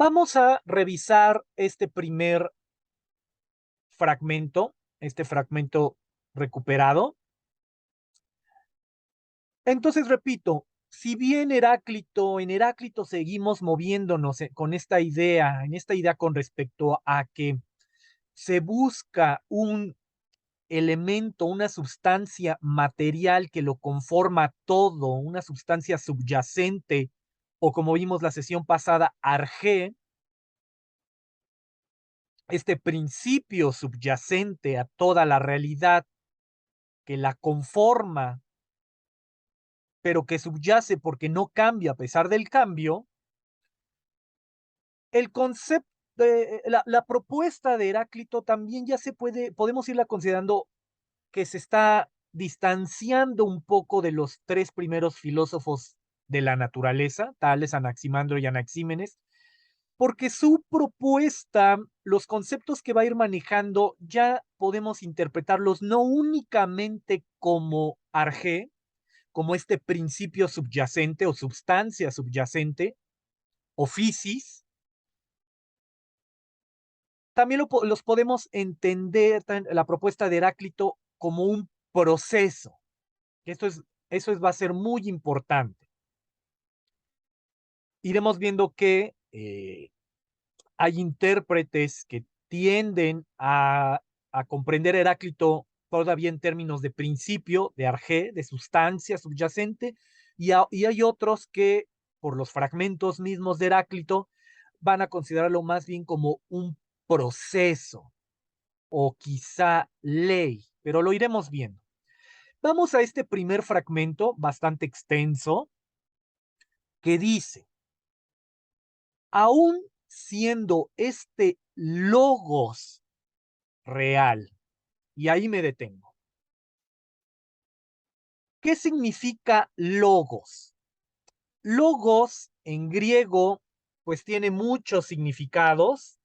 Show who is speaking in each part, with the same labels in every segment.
Speaker 1: Vamos a revisar este fragmento recuperado. Entonces, repito, si bien en Heráclito seguimos moviéndonos con en esta idea con respecto a que se busca un elemento, una sustancia material que lo conforma todo, una sustancia subyacente, o como vimos la sesión pasada, arjé, este principio subyacente a toda la realidad que la conforma, pero que subyace porque no cambia a pesar del cambio, el concepto, la propuesta de Heráclito también ya podemos irla considerando que se está distanciando un poco de los tres primeros filósofos de la naturaleza, tales Anaximandro y Anaxímenes, porque su propuesta, los conceptos que va a ir manejando, ya podemos interpretarlos no únicamente como arjé, como este principio subyacente o substancia subyacente, o physis, también los podemos entender, la propuesta de Heráclito, como un proceso. Va a ser muy importante. Iremos viendo que hay intérpretes que tienden a comprender Heráclito todavía en términos de principio, de arjé, de sustancia subyacente, y hay otros que, por los fragmentos mismos de Heráclito, van a considerarlo más bien como un proceso o quizá ley, pero lo iremos viendo. Vamos a este primer fragmento bastante extenso que dice: aún siendo este logos real, y ahí me detengo. ¿Qué significa logos? Logos en griego pues tiene muchos significados.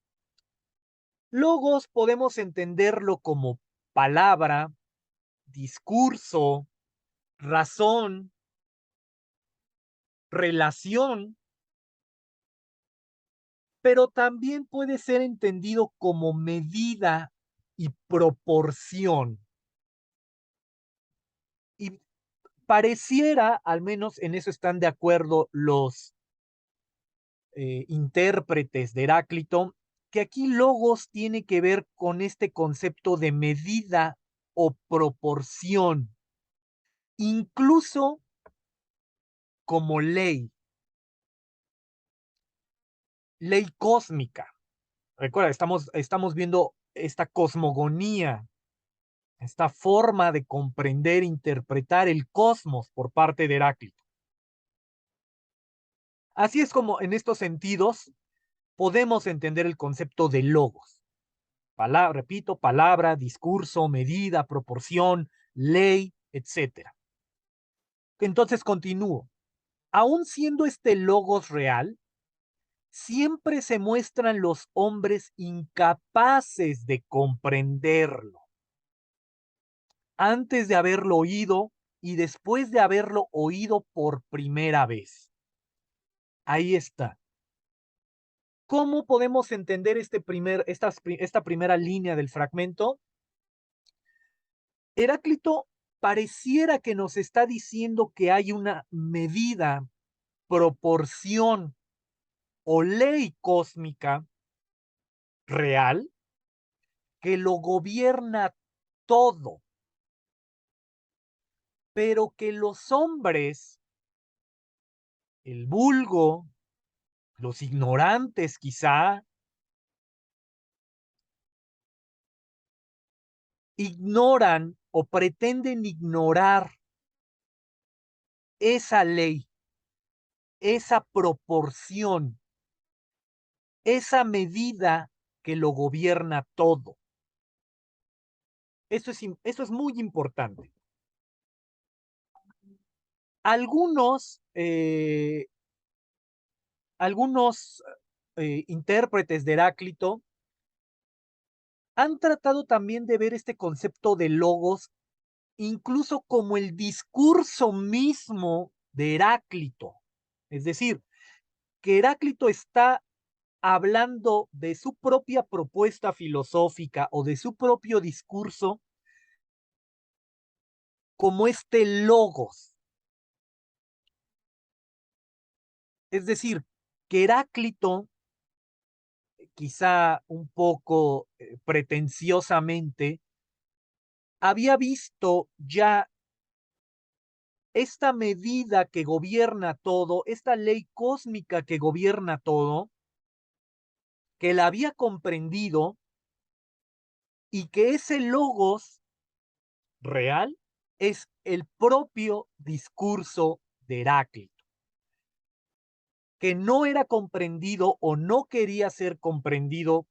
Speaker 1: Logos podemos entenderlo como palabra, discurso, razón, relación, pero también puede ser entendido como medida y proporción. Y pareciera, al menos en eso están de acuerdo los intérpretes de Heráclito, que aquí logos tiene que ver con este concepto de medida o proporción, incluso como ley cósmica. Recuerda, estamos viendo esta cosmogonía, esta forma de comprender e interpretar el cosmos por parte de Heráclito. Así es como en estos sentidos podemos entender el concepto de logos. Repito, palabra, discurso, medida, proporción, ley, etcétera. Entonces continúo. Aún siendo este logos real, siempre se muestran los hombres incapaces de comprenderlo antes de haberlo oído y después de haberlo oído por primera vez. Ahí está. ¿Cómo podemos entender esta primera línea del fragmento? Heráclito pareciera que nos está diciendo que hay una medida, proporción o ley cósmica real que lo gobierna todo, pero que los hombres, el vulgo, los ignorantes quizá, ignoran o pretenden ignorar esa ley, esa proporción, esa medida que lo gobierna todo. Eso es muy importante. Algunos, algunos intérpretes de Heráclito han tratado también de ver este concepto de logos incluso como el discurso mismo de Heráclito. Es decir, que Heráclito está hablando de su propia propuesta filosófica o de su propio discurso como este logos. Es decir, que Heráclito, quizá un poco pretenciosamente, había visto ya esta medida que gobierna todo, esta ley cósmica que gobierna todo, que la había comprendido y que ese logos real es el propio discurso de Heráclito, que no era comprendido o no quería ser comprendido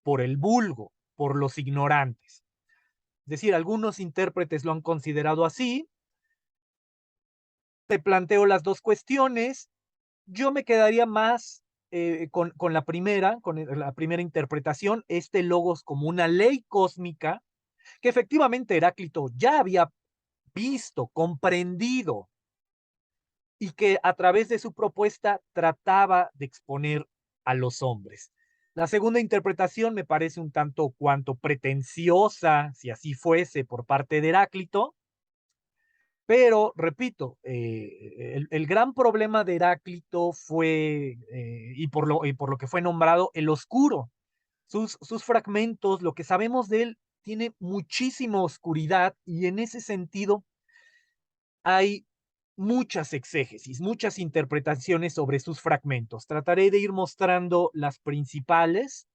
Speaker 1: por el vulgo, por los ignorantes. Es decir, algunos intérpretes lo han considerado así. Te planteo las dos cuestiones. Yo me quedaría más con la primera interpretación, este logos como una ley cósmica, que efectivamente Heráclito ya había visto, comprendido, y que a través de su propuesta trataba de exponer a los hombres. La segunda interpretación me parece un tanto cuanto pretenciosa, si así fuese, por parte de Heráclito, pero repito, el gran problema de Heráclito fue, y por lo que fue nombrado, el oscuro. Sus fragmentos, lo que sabemos de él, tiene muchísima oscuridad y en ese sentido hay muchas exégesis, muchas interpretaciones sobre sus fragmentos. Trataré de ir mostrando las principales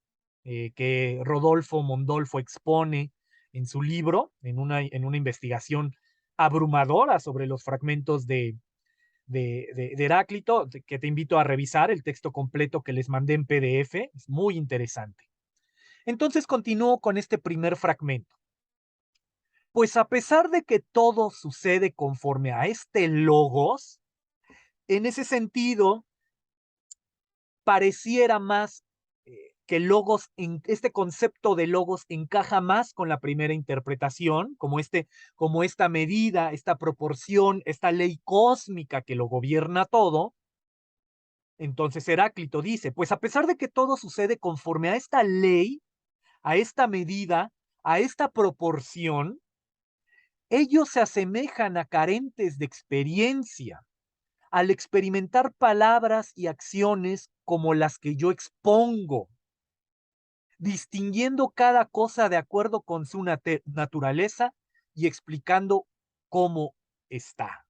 Speaker 1: que Rodolfo Mondolfo expone en su libro, en una investigación abrumadora sobre los fragmentos de Heráclito, que te invito a revisar el texto completo que les mandé en PDF, es muy interesante. Entonces continúo con este primer fragmento. Pues a pesar de que todo sucede conforme a este logos, en ese sentido, pareciera más que logos, este concepto de logos encaja más con la primera interpretación, como esta medida, esta proporción, esta ley cósmica que lo gobierna todo. Entonces Heráclito dice, pues a pesar de que todo sucede conforme a esta ley, a esta medida, a esta proporción, ellos se asemejan a carentes de experiencia al experimentar palabras y acciones como las que yo expongo, distinguiendo cada cosa de acuerdo con su naturaleza y explicando cómo está.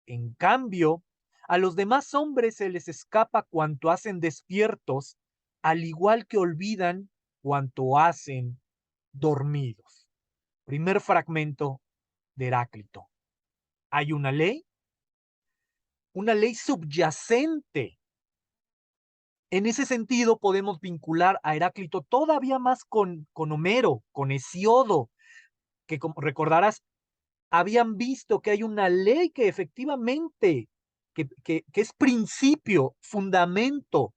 Speaker 1: En cambio, a los demás hombres se les escapa cuanto hacen despiertos, al igual que olvidan cuanto hacen dormidos. Primer fragmento de Heráclito. Hay una ley subyacente. En ese sentido, podemos vincular a Heráclito todavía más con Homero, con Hesiodo, que como recordarás, habían visto que hay una ley que efectivamente, que es principio, fundamento,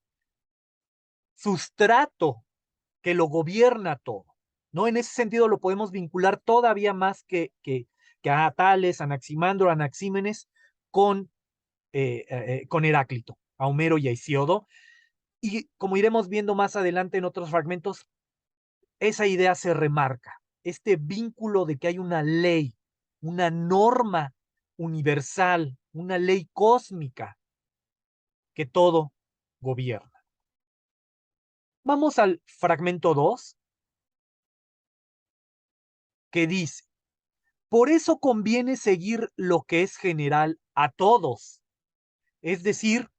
Speaker 1: sustrato, que lo gobierna todo. ¿No? En ese sentido lo podemos vincular todavía más que a Tales, Anaximandro, Anaxímenes, con Heráclito, a Homero y a Hesiodo. Y como iremos viendo más adelante en otros fragmentos, esa idea se remarca, este vínculo de que hay una ley, una norma universal, una ley cósmica que todo gobierna. Vamos al fragmento 2, que dice, por eso conviene seguir lo que es general a todos, es decir,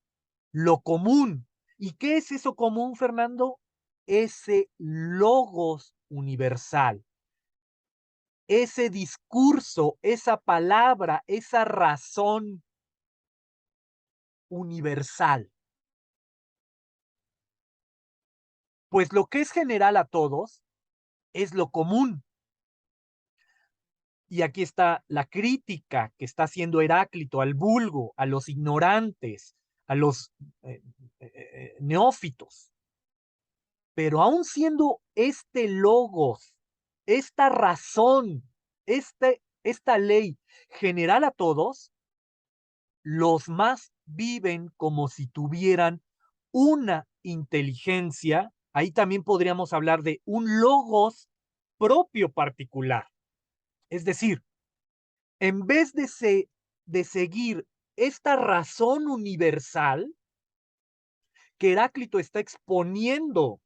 Speaker 1: lo común. ¿Y qué es eso común, Fernando? Ese logos universal, ese discurso, esa palabra, esa razón universal. Pues lo que es general a todos es lo común. Y aquí está la crítica que está haciendo Heráclito al vulgo, a los ignorantes, a los neófitos. Pero aún siendo este logos, esta razón, esta ley general a todos, los más viven como si tuvieran una inteligencia, ahí también podríamos hablar de un logos propio particular. Es decir, en vez de seguir esta razón universal que Heráclito está exponiendo,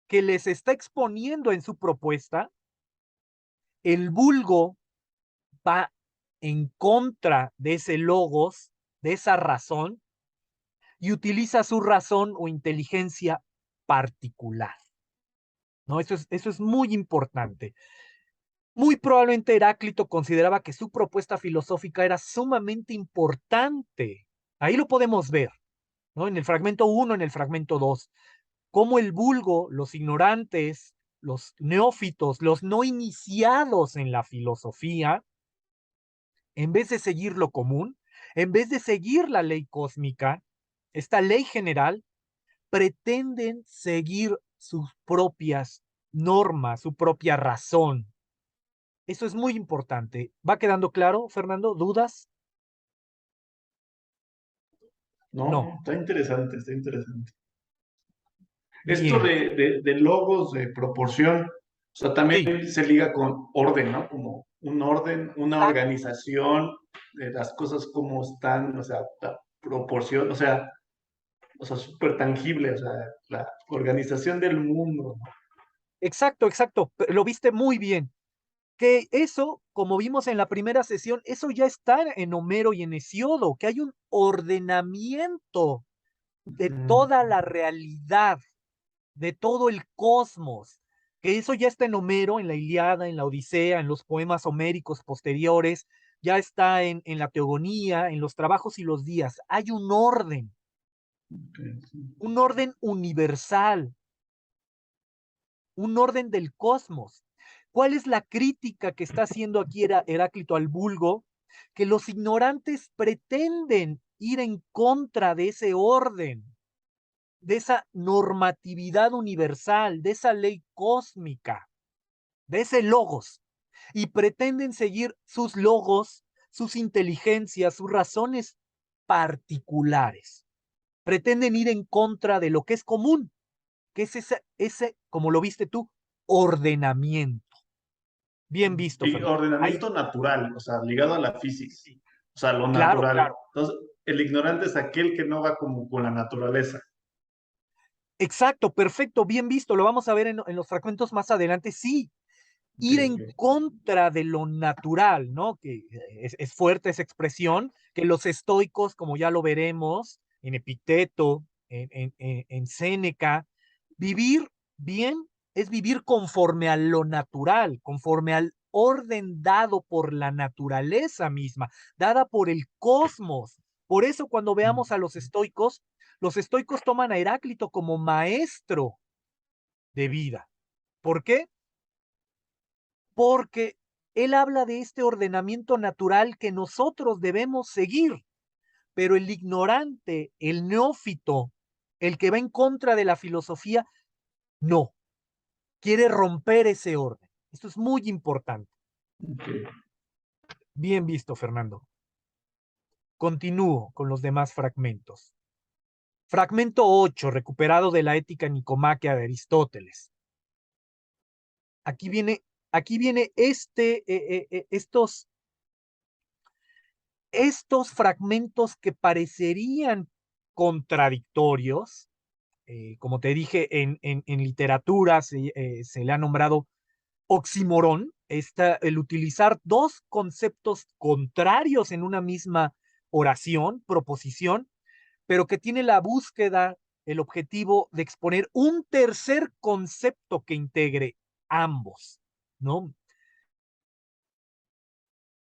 Speaker 1: que les está exponiendo en su propuesta, el vulgo va en contra de ese logos, de esa razón, y utiliza su razón o inteligencia particular, ¿no? Eso es muy importante. Muy probablemente Heráclito consideraba que su propuesta filosófica era sumamente importante. Ahí lo podemos ver, ¿no? En el fragmento 1, en el fragmento 2, cómo el vulgo, los ignorantes, los neófitos, los no iniciados en la filosofía, en vez de seguir lo común, en vez de seguir la ley cósmica, esta ley general, pretenden seguir sus propias normas, su propia razón. Eso es muy importante. ¿Va quedando claro, Fernando? ¿Dudas?
Speaker 2: No,
Speaker 1: No.
Speaker 2: está interesante, está interesante. Esto
Speaker 1: Bien.
Speaker 2: de logos, de proporción, o sea, también
Speaker 1: Sí.
Speaker 2: se liga con orden, ¿no? Como un orden, una
Speaker 1: Exacto.
Speaker 2: organización de las cosas como están, o sea, la proporción, o sea, súper tangible, o sea, la organización del mundo, ¿no?
Speaker 1: Exacto, exacto. Lo viste muy bien. Que eso, como vimos en la primera sesión, eso ya está en Homero y en Hesiodo, que hay un ordenamiento de
Speaker 2: Ujú.
Speaker 1: toda la realidad, de todo el cosmos, que eso ya está en Homero, en la Ilíada, en la Odisea, en los poemas homéricos posteriores, ya está en la Teogonía, en los trabajos y los días. Hay
Speaker 2: Ok, sí.
Speaker 1: un orden universal, un orden del cosmos. ¿Cuál es la crítica que está haciendo aquí Heráclito al vulgo? Que los ignorantes pretenden ir en contra de ese orden, de esa normatividad universal, de esa ley cósmica, de ese logos, y pretenden seguir sus logos, sus inteligencias, sus razones particulares. Pretenden ir en contra de lo que es común, que es como lo viste tú, ordenamiento. Bien visto,
Speaker 2: Y
Speaker 1: Fernando. Ahí,
Speaker 2: ordenamiento natural, o sea, ligado a la física,
Speaker 1: sí,
Speaker 2: o sea, lo
Speaker 1: claro,
Speaker 2: natural.
Speaker 1: claro.
Speaker 2: Entonces, el ignorante es aquel que no va como con la naturaleza.
Speaker 1: Exacto, perfecto, bien visto. Lo vamos a ver en los fragmentos más adelante. Sí,
Speaker 2: Ok,
Speaker 1: ir
Speaker 2: ok.
Speaker 1: en contra de lo natural, ¿no? Que es fuerte esa expresión, que los estoicos, como ya lo veremos, en Epicteto, en Séneca, vivir bien es vivir conforme a lo natural, conforme al orden dado por la naturaleza misma, dada por el cosmos. Por eso cuando veamos a los estoicos toman a Heráclito como maestro de vida. ¿Por qué? Porque él habla de este ordenamiento natural que nosotros debemos seguir, pero el ignorante, el neófito, el que va en contra de la filosofía, no, quiere romper ese orden. Esto es muy importante.
Speaker 2: Ok.
Speaker 1: Bien visto, Fernando. Continúo con los demás fragmentos. Fragmento 8, recuperado de la ética nicomaquea de Aristóteles. Aquí viene, aquí viene estos fragmentos que parecerían contradictorios, como te dije, en literatura se le ha nombrado oxímoron, el utilizar dos conceptos contrarios en una misma oración, proposición, pero que tiene la búsqueda, el objetivo de exponer un tercer concepto que integre ambos, ¿no?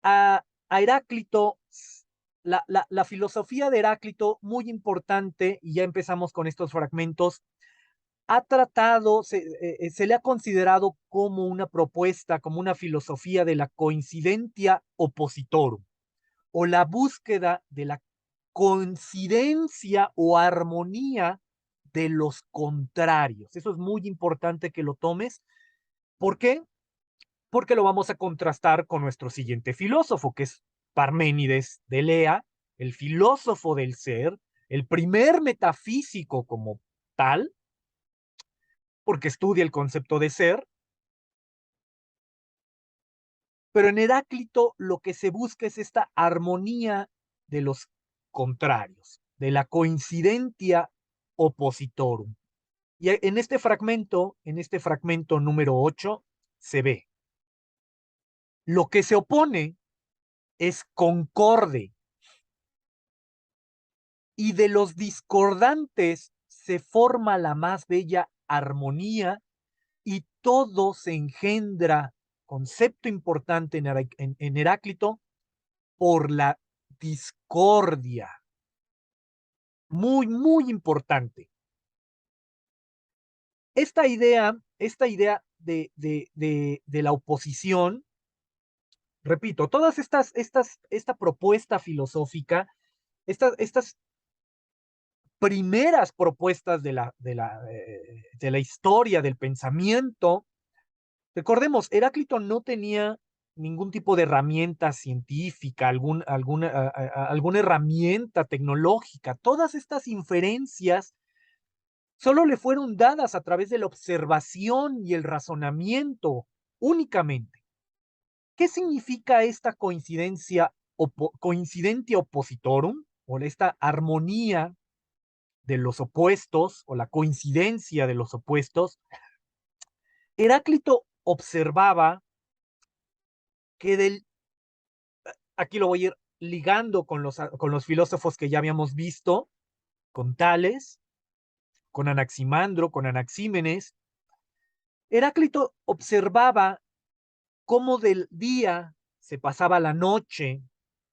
Speaker 1: A Heráclito, la filosofía de Heráclito, muy importante, y ya empezamos con estos fragmentos, ha tratado, se le ha considerado como una propuesta, como una filosofía de la coincidentia oppositorum, o la búsqueda de la coincidencia o armonía de los contrarios. Eso es muy importante que lo tomes. ¿Por qué? Porque lo vamos a contrastar con nuestro siguiente filósofo, que es Parménides de Lea, el filósofo del ser, el primer metafísico como tal, porque estudia el concepto de ser, pero en Heráclito lo que se busca es esta armonía de los contrarios, de la coincidentia oppositorum. Y en este fragmento número 8, se ve, lo que se opone es concorde, y de los discordantes se forma la más bella armonía, y todo se engendra, concepto importante en Heráclito, por la discordia. Muy, muy importante. Esta idea de la oposición, repito, esta propuesta filosófica, estas primeras propuestas de la historia del pensamiento. Recordemos, Heráclito no tenía ningún tipo de herramienta científica, alguna herramienta tecnológica. Todas estas inferencias solo le fueron dadas a través de la observación y el razonamiento únicamente. ¿Qué significa esta coincidentia oppositorum, o esta armonía de los opuestos, o la coincidencia de los opuestos? Heráclito observaba que aquí lo voy a ir ligando con los filósofos que ya habíamos visto, con Tales, con Anaximandro, con Anaxímenes. Heráclito observaba cómo del día se pasaba la noche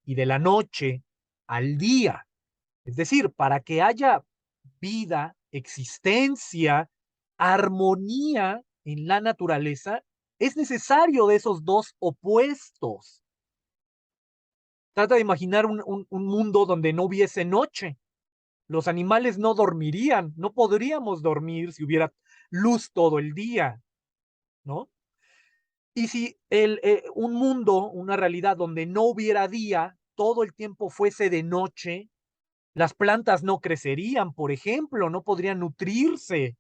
Speaker 1: y de la noche al día. Es decir, para que haya vida, existencia, armonía en la naturaleza, es necesario de esos dos opuestos. Trata de imaginar un mundo donde no hubiese noche. Los animales no dormirían, no podríamos dormir si hubiera luz todo el día, ¿no? Y si un mundo, una realidad donde no hubiera día, todo el tiempo fuese de noche, las plantas no crecerían, por ejemplo, no podrían nutrirse.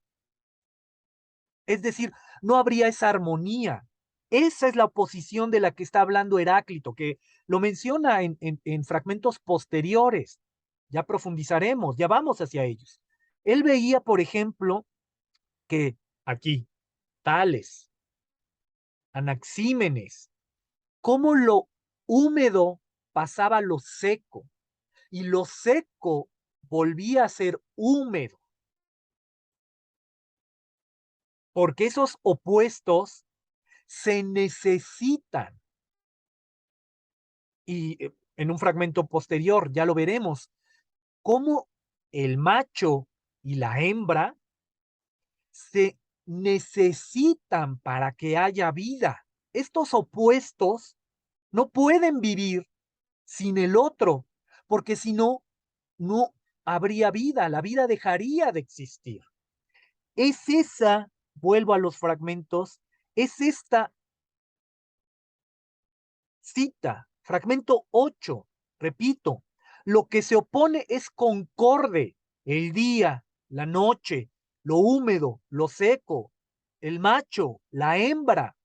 Speaker 1: Es decir, no habría esa armonía. Esa es la oposición de la que está hablando Heráclito, que lo menciona en fragmentos posteriores. Ya profundizaremos, ya vamos hacia ellos. Él veía, por ejemplo, que aquí, Tales, Anaxímenes, cómo lo húmedo pasaba a lo seco, y lo seco volvía a ser húmedo, porque esos opuestos se necesitan. Y en un fragmento posterior ya lo veremos, cómo el macho y la hembra se necesitan para que haya vida. Estos opuestos no pueden vivir sin el otro, porque si no, no habría vida, la vida dejaría de existir. Es esa, vuelvo a los fragmentos, es esta cita, fragmento 8, repito, lo que se opone es concorde, el día, la noche, lo húmedo, lo seco, el macho, la hembra,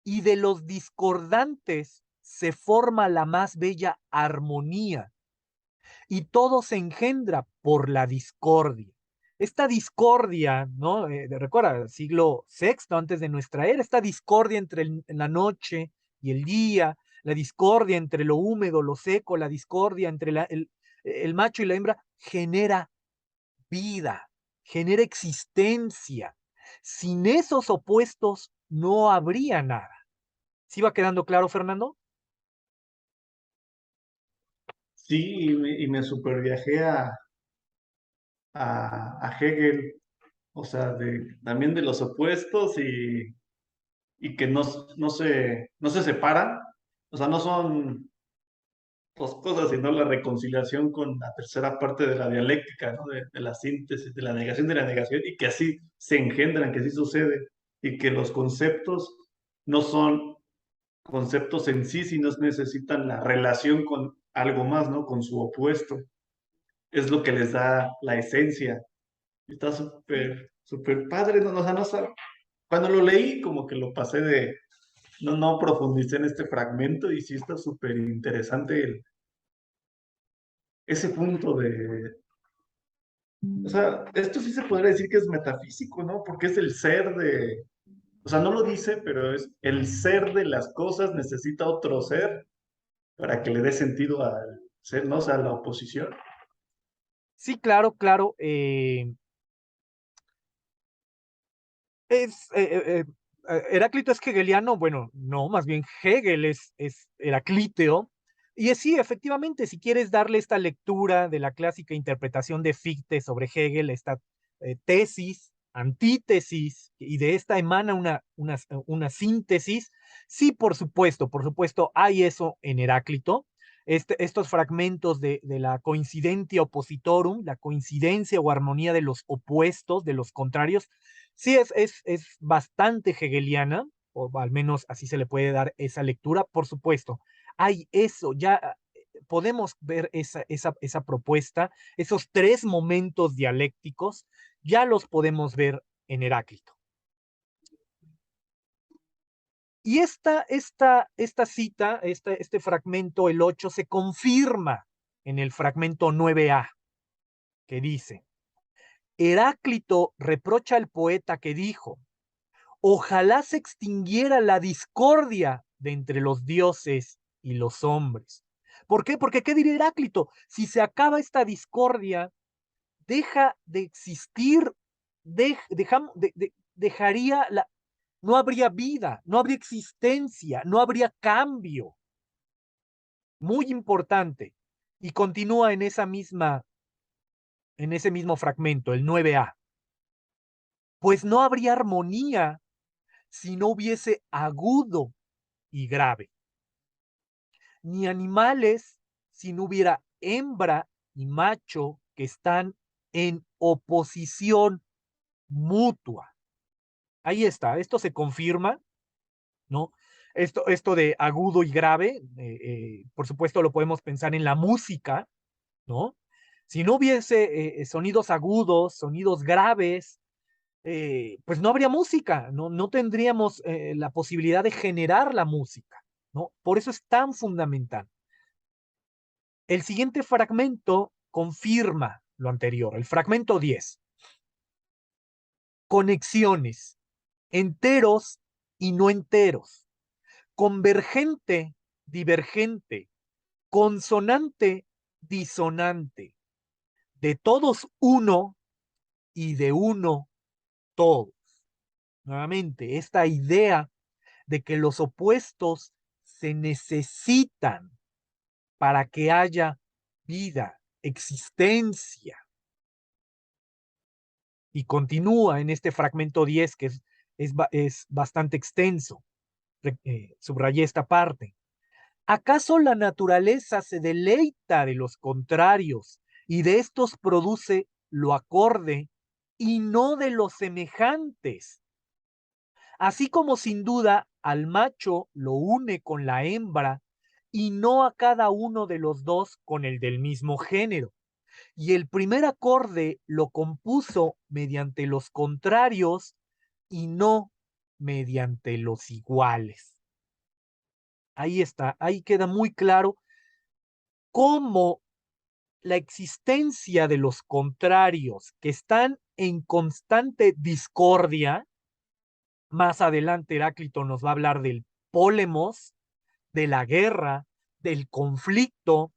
Speaker 1: y de los discordantes se forma la más bella armonía, y todo se engendra por la discordia. Esta discordia, ¿no? Recuerda, siglo sexto antes de nuestra era, esta discordia entre la noche y el día, la discordia entre lo húmedo, lo seco, la discordia entre el macho y la hembra, genera vida, genera existencia. Sin esos opuestos no habría nada. ¿Sí va quedando claro, Fernando?
Speaker 2: Sí, y me super viajé a Hegel, o sea, también de los opuestos y que no se separan, o sea, no son dos cosas, sino la reconciliación con la tercera parte de la dialéctica, ¿no? De la síntesis, de la negación, y que así se engendran, que así sucede, y que los conceptos no son conceptos en sí, sino necesitan la relación con algo más, ¿no? Con su opuesto. es lo que les da la esencia. Está súper, súper padre, no, o sea, no sabe. Cuando lo leí, como que lo pasé de, no profundicé en este fragmento y sí está súper interesante ese punto de, o sea, esto sí se podría decir que es metafísico, ¿no? Porque es el ser de, o sea, no lo dice, pero es el ser de las cosas necesita otro ser para que le dé sentido al ser, ¿no? O sea, la oposición.
Speaker 1: Sí, claro, claro. Es, Heráclito es hegeliano, bueno, no, más bien Hegel es heraclíteo. Y es sí, efectivamente, si quieres darle esta lectura de la clásica interpretación de Fichte sobre Hegel, esta tesis, antítesis, y de esta emana una síntesis, sí, por supuesto, hay eso en Heráclito. Estos fragmentos de la coincidentia oppositorum, la coincidencia o armonía de los opuestos, de los contrarios, sí es bastante hegeliana, o al menos así se le puede dar esa lectura, por supuesto. Hay eso, ya podemos ver esa propuesta, esos tres momentos dialécticos, ya los podemos ver en Heráclito. Y esta cita, este fragmento, el 8, se confirma en el fragmento 9a, que dice, Heráclito reprocha al poeta que dijo, ojalá se extinguiera la discordia de entre los dioses y los hombres. ¿Por qué? Porque, ¿qué diría Heráclito? Si se acaba esta discordia, deja de existir, dejaría no habría vida, no habría existencia, no habría cambio. Muy importante. Y continúa en ese mismo fragmento, el 9a. Pues no habría armonía si no hubiese agudo y grave, ni animales si no hubiera hembra y macho que están en oposición mutua. Ahí está, esto se confirma, ¿no? Esto de agudo y grave, por supuesto lo podemos pensar en la música, ¿no? Si no hubiese sonidos agudos, sonidos graves, pues no habría música, no tendríamos la posibilidad de generar la música, ¿no? Por eso es tan fundamental. El siguiente fragmento confirma lo anterior, el fragmento 10. Conexiones, enteros y no enteros, convergente, divergente, consonante, disonante, de todos uno y de uno todos. Nuevamente, esta idea de que los opuestos se necesitan para que haya vida, existencia. Y continúa en este fragmento 10 que es bastante extenso. Subrayé esta parte. ¿Acaso la naturaleza se deleita de los contrarios y de estos produce lo acorde y no de los semejantes? Así como sin duda al macho lo une con la hembra y no a cada uno de los dos con el del mismo género. Y el primer acorde lo compuso mediante los contrarios y no mediante los iguales. Ahí está, ahí queda muy claro cómo la existencia de los contrarios que están en constante discordia, más adelante Heráclito nos va a hablar del pólemos, de la guerra, del conflicto,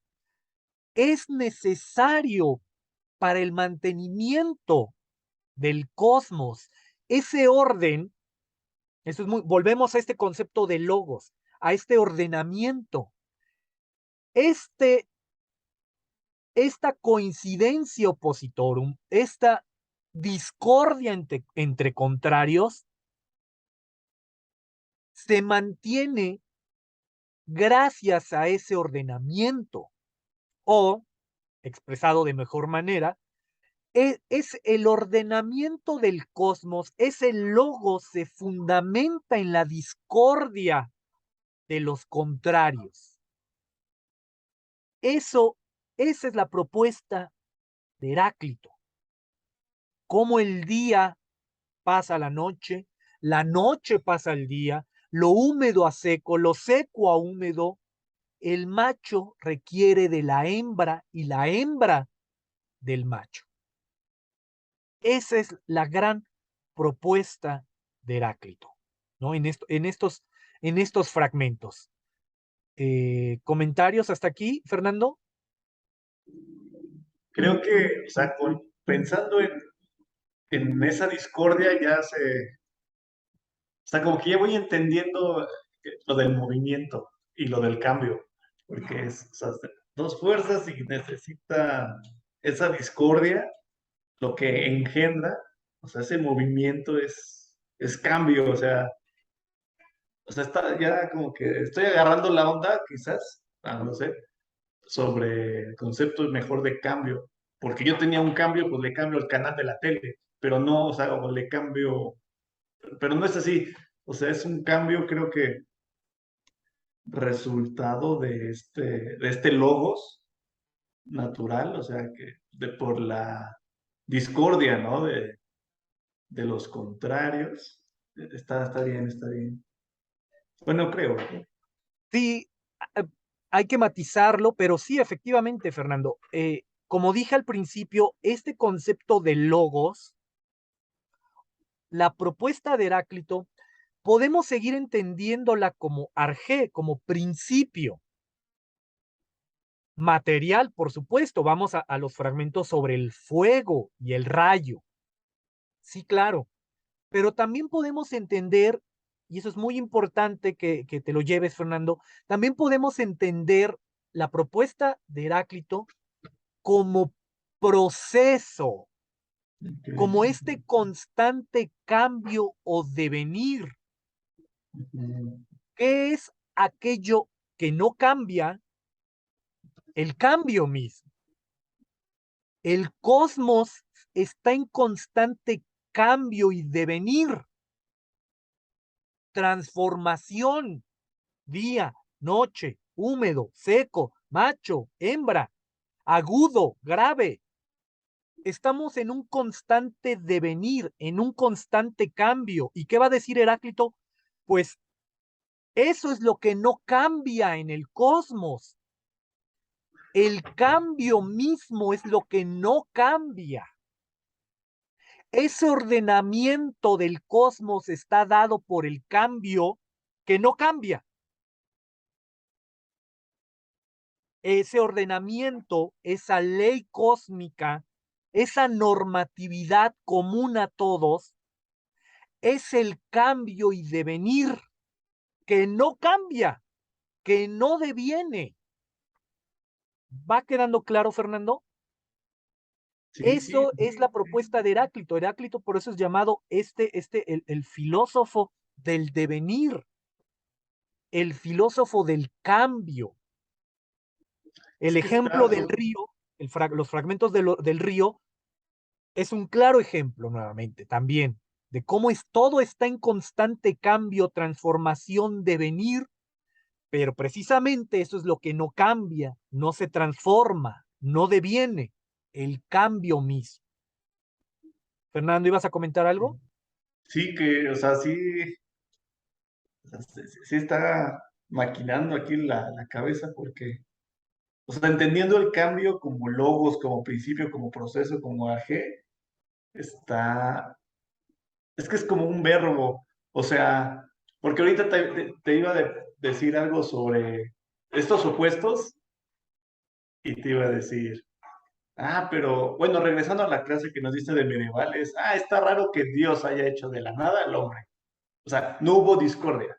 Speaker 1: es necesario para el mantenimiento del cosmos. Ese orden, eso es volvemos a este concepto de logos, a este ordenamiento. Este, esta coincidencia oppositorum, esta discordia entre contrarios, se mantiene gracias a ese ordenamiento o, expresado de mejor manera, es el ordenamiento del cosmos, ese logo se fundamenta en la discordia de los contrarios. Eso, esa es la propuesta de Heráclito. Cómo el día pasa la noche pasa el día, lo húmedo a seco, lo seco a húmedo. El macho requiere de la hembra y la hembra del macho. Esa es la gran propuesta de Heráclito, ¿no? En estos fragmentos. ¿Comentarios hasta aquí, Fernando?
Speaker 2: Creo que, o sea, pensando en esa discordia ya o sea, como que ya voy entendiendo lo del movimiento y lo del cambio, porque o sea, dos fuerzas y necesita esa discordia, lo que engendra, o sea, ese movimiento es cambio, o sea, está ya como que estoy agarrando la onda, quizás, no sé, sobre el concepto mejor de cambio, porque yo tenía un cambio, pues le cambio el canal de la tele, pero no, o sea, o le cambio, pero no es así, o sea, es un cambio, creo que resultado de este logos natural, o sea, que por la discordia, ¿no? De los contrarios. Está bien, está bien. Bueno, creo.
Speaker 1: Sí, eh, hay que matizarlo, pero sí, efectivamente, Fernando. Como dije al principio, este concepto de logos, la propuesta de Heráclito, podemos seguir entendiéndola como arjé, como principio material, por supuesto. Vamos a los fragmentos sobre el fuego y el rayo. Sí, claro. Pero también podemos entender, y eso es muy importante que te lo lleves, Fernando, también podemos entender la propuesta de Heráclito como proceso, como
Speaker 2: Ok.
Speaker 1: este constante cambio o devenir.
Speaker 2: Ujú.
Speaker 1: ¿Qué es aquello que no cambia? El cambio mismo. El cosmos está en constante cambio y devenir, transformación, día, noche, húmedo, seco, macho, hembra, agudo, grave. Estamos en un constante devenir, en un constante cambio. ¿Y qué va a decir Heráclito? Pues eso es lo que no cambia en el cosmos. El cambio mismo es lo que no cambia. Ese ordenamiento del cosmos está dado por el cambio que no cambia. Ese ordenamiento, esa ley cósmica, esa normatividad común a todos, es el cambio y devenir que no cambia, que no deviene. ¿Va quedando claro, Fernando?
Speaker 2: Sí, sí.
Speaker 1: Eso es la propuesta de Heráclito. Heráclito por eso es llamado el filósofo del devenir, el filósofo del cambio.
Speaker 2: Es
Speaker 1: El
Speaker 2: que está,
Speaker 1: ejemplo del río, los fragmentos del río, es un claro ejemplo nuevamente también de cómo todo está en constante cambio, transformación, devenir, pero precisamente eso es lo que no cambia, no se transforma, no deviene, el cambio mismo. Fernando, ¿ibas a comentar algo?
Speaker 2: sí que, o sea, sí, o sea, sí está maquinando aquí la cabeza porque, o sea, entendiendo el cambio como logos, como principio, como proceso, como AG, está, es que es como un verbo, o sea, porque ahorita te iba a decir algo sobre estos opuestos y te iba a decir, pero bueno, regresando a la clase que nos diste de medievales, está raro que Dios haya hecho de la nada al hombre, o sea, no hubo discordia,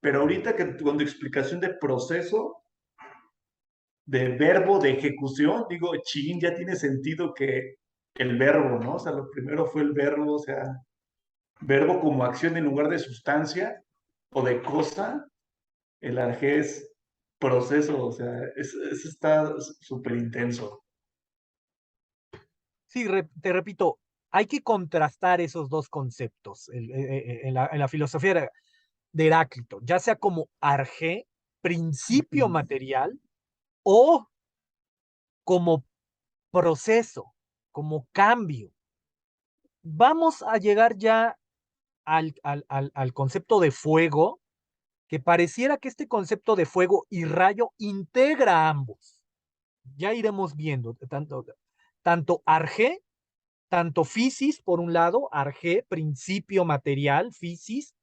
Speaker 2: pero ahorita que con tu explicación de proceso, de verbo, de ejecución, digo, chin, ya tiene sentido que el verbo, ¿no? O sea, lo primero fue el verbo, o sea, verbo como acción en lugar de sustancia o de cosa, el arjé es proceso, o sea, eso está súper intenso.
Speaker 1: Sí, te repito, hay que contrastar esos dos conceptos en la filosofía de Heráclito, ya sea como arjé, principio
Speaker 2: Ujú.
Speaker 1: material, o como proceso. como cambio. Vamos a llegar ya al concepto de fuego, que pareciera que este concepto de fuego y rayo integra ambos. Ya iremos viendo tanto arjé, tanto physis, por un lado, arjé, principio material, physis,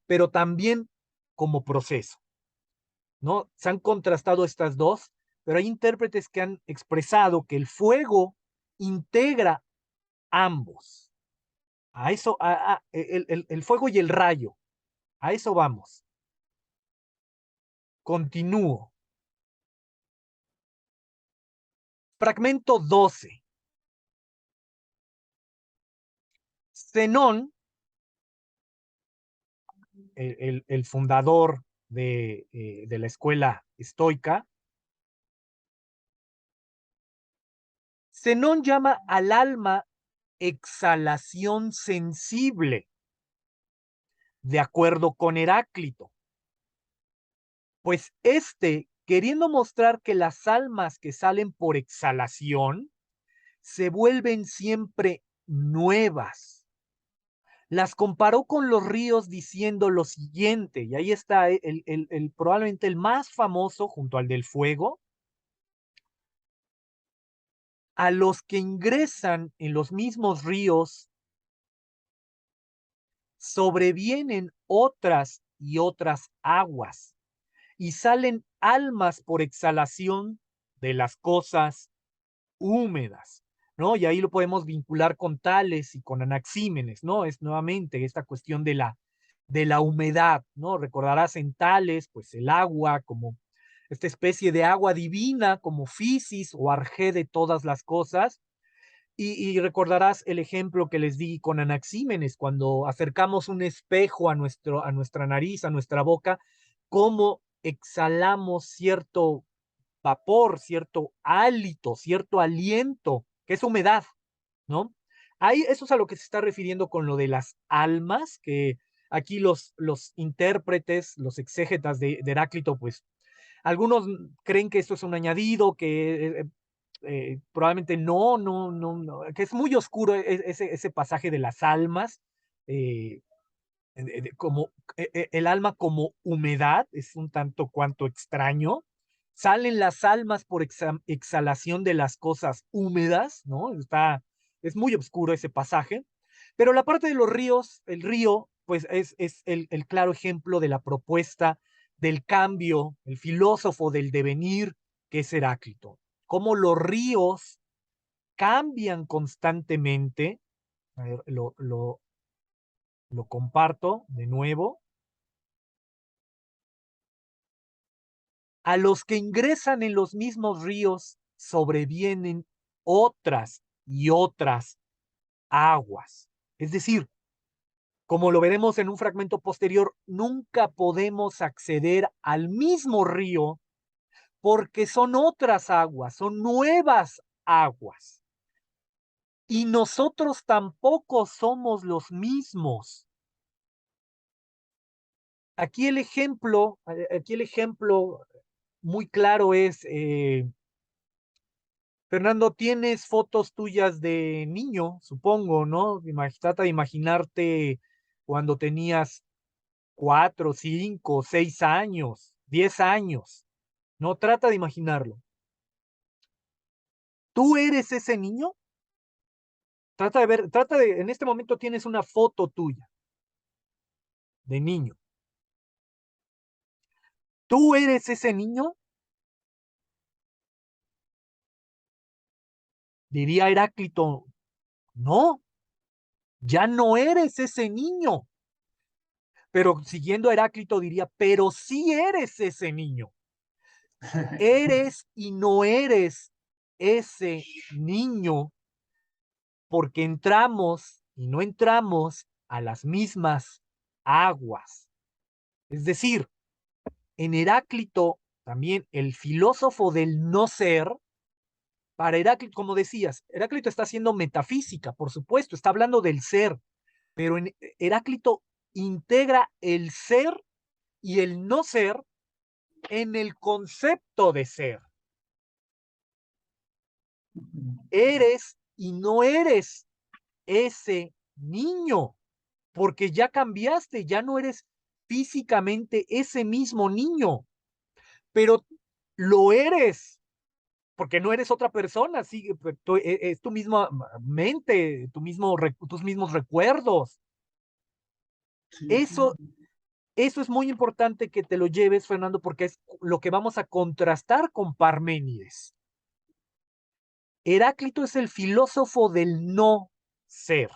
Speaker 1: pero también como proceso, ¿no? Se han contrastado estas dos, pero hay intérpretes que han expresado que el fuego integra ambos. A eso, el fuego y el rayo, a eso vamos. Continúo. Fragmento 12. Zenón, el fundador de la escuela estoica, Zenón llama al alma exhalación sensible, de acuerdo con Heráclito, pues queriendo mostrar que las almas que salen por exhalación se vuelven siempre nuevas. Las comparó con los ríos diciendo lo siguiente, y ahí está probablemente el más famoso junto al del fuego: a los que ingresan en los mismos ríos sobrevienen otras y otras aguas, y salen almas por exhalación de las cosas húmedas, ¿no? Y ahí lo podemos vincular con Tales y con Anaxímenes, ¿no? Es nuevamente esta cuestión de la humedad, ¿no? Recordarás en Tales, pues el agua como esta especie de agua divina, como Fisis o Arjé de todas las cosas. Y recordarás el ejemplo que les di con Anaxímenes, cuando acercamos un espejo a nuestra nariz, a nuestra boca, cómo exhalamos cierto vapor, cierto hálito, cierto aliento, que es humedad, ¿no? Ahí eso es a lo que se está refiriendo con lo de las almas, que aquí los intérpretes, los exégetas de Heráclito, pues algunos creen que esto es un añadido, que probablemente no, que es muy oscuro ese pasaje de las almas, eh, como el alma como humedad, es un tanto cuanto extraño. Salen las almas por exhalación de las cosas húmedas, ¿no? Es muy oscuro ese pasaje. Pero la parte de los ríos, el río, pues es el claro ejemplo de la propuesta del cambio, el filósofo del devenir, que es Heráclito. Cómo los ríos cambian constantemente. A ver, lo comparto de nuevo. A los que ingresan en los mismos ríos sobrevienen otras y otras aguas. Es decir, como lo veremos en un fragmento posterior, nunca podemos acceder al mismo río porque son otras aguas, son nuevas aguas. Y nosotros tampoco somos los mismos. Aquí el ejemplo muy claro es, Fernando, tienes fotos tuyas de niño, supongo, ¿no? Trata de imaginarte cuando tenías 4, 5, 6 años, 10 años. No, trata de imaginarlo. ¿Tú eres ese niño? En este momento tienes una foto tuya de niño. ¿Tú eres ese niño? Diría Heráclito, no, ya no eres ese niño. Pero siguiendo a Heráclito diría, pero sí eres ese niño. Eres y no eres ese niño porque entramos y no entramos a las mismas aguas. Es decir, en Heráclito también el filósofo del no ser, para Heráclito, como decías, Heráclito está haciendo metafísica, por supuesto, está hablando del ser, pero en Heráclito integra el ser y el no ser en el concepto de ser. Eres y no eres ese niño, porque ya cambiaste, ya no eres físicamente ese mismo niño, pero lo eres, porque no eres otra persona, sí, es tu misma mente, tus mismos recuerdos.
Speaker 2: Sí,
Speaker 1: Eso, eso es muy importante que te lo lleves, Fernando, porque es lo que vamos a contrastar con Parménides. Heráclito es el filósofo del no ser.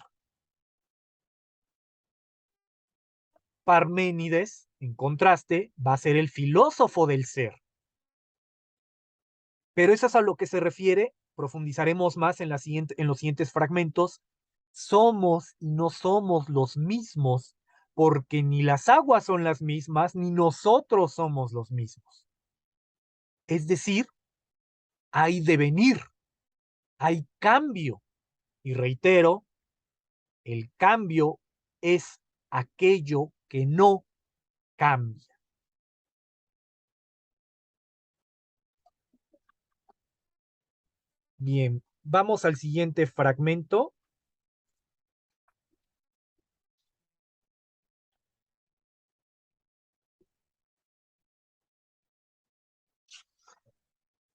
Speaker 1: Parménides, en contraste, va a ser el filósofo del ser. Pero eso es a lo que se refiere, profundizaremos más en los siguientes fragmentos. Somos y no somos los mismos, porque ni las aguas son las mismas, ni nosotros somos los mismos. Es decir, hay devenir, hay cambio. Y reitero, el cambio es aquello que no cambia. Bien, vamos al siguiente fragmento.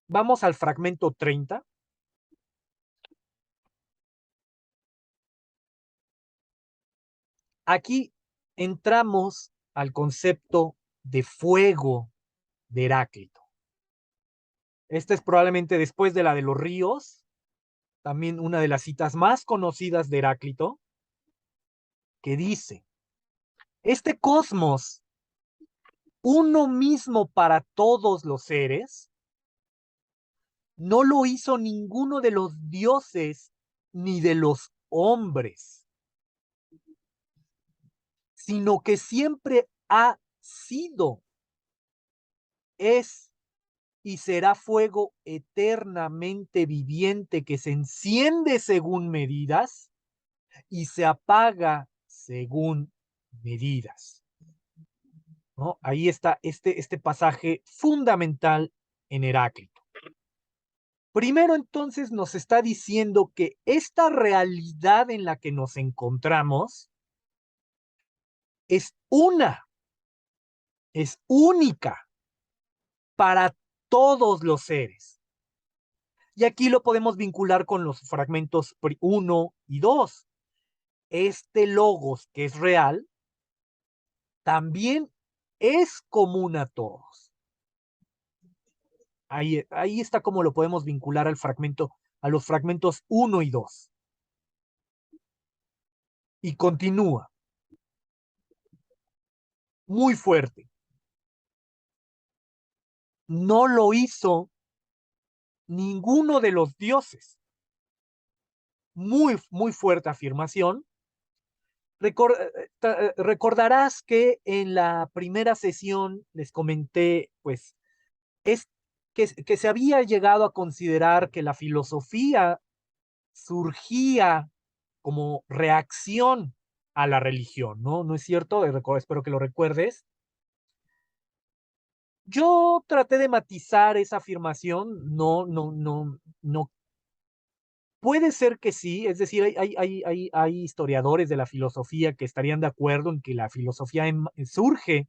Speaker 1: Vamos al fragmento 30. Aquí entramos al concepto de fuego de Heráclito. Esta es probablemente después de la de los ríos, también una de las citas más conocidas de Heráclito, que dice, este cosmos, uno mismo para todos los seres, no lo hizo ninguno de los dioses ni de los hombres, sino que siempre ha sido, es y será fuego eternamente viviente que se enciende según medidas y se apaga según medidas. ¿No? Ahí está este pasaje fundamental en Heráclito. Primero entonces nos está diciendo que esta realidad en la que nos encontramos es es única para todos los seres. Y aquí lo podemos vincular con los fragmentos 1 y 2. Este logos que es real también es común a todos. Ahí está como lo podemos vincular a los fragmentos 1 y 2. Y continúa. Muy fuerte. No lo hizo ninguno de los dioses. Muy, muy fuerte afirmación. Recordarás que en la primera sesión les comenté, pues, es que se había llegado a considerar que la filosofía surgía como reacción a la religión, ¿no? ¿No es cierto? Espero que lo recuerdes. Yo traté de matizar esa afirmación, no. Puede ser que sí, es decir, hay historiadores de la filosofía que estarían de acuerdo en que la filosofía surge,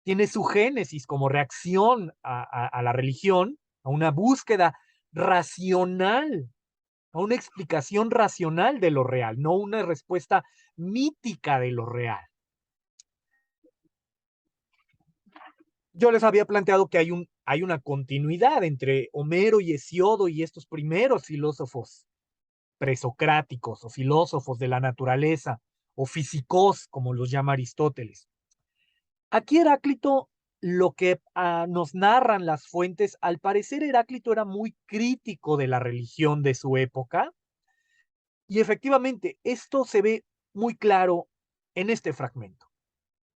Speaker 1: tiene su génesis como reacción a la religión, a una búsqueda racional, a una explicación racional de lo real, no una respuesta mítica de lo real. Yo les había planteado que hay una continuidad entre Homero y Hesiodo y estos primeros filósofos presocráticos o filósofos de la naturaleza o físicos, como los llama Aristóteles. Aquí Heráclito, lo que nos narran las fuentes, al parecer Heráclito era muy crítico de la religión de su época y efectivamente esto se ve muy claro en este fragmento.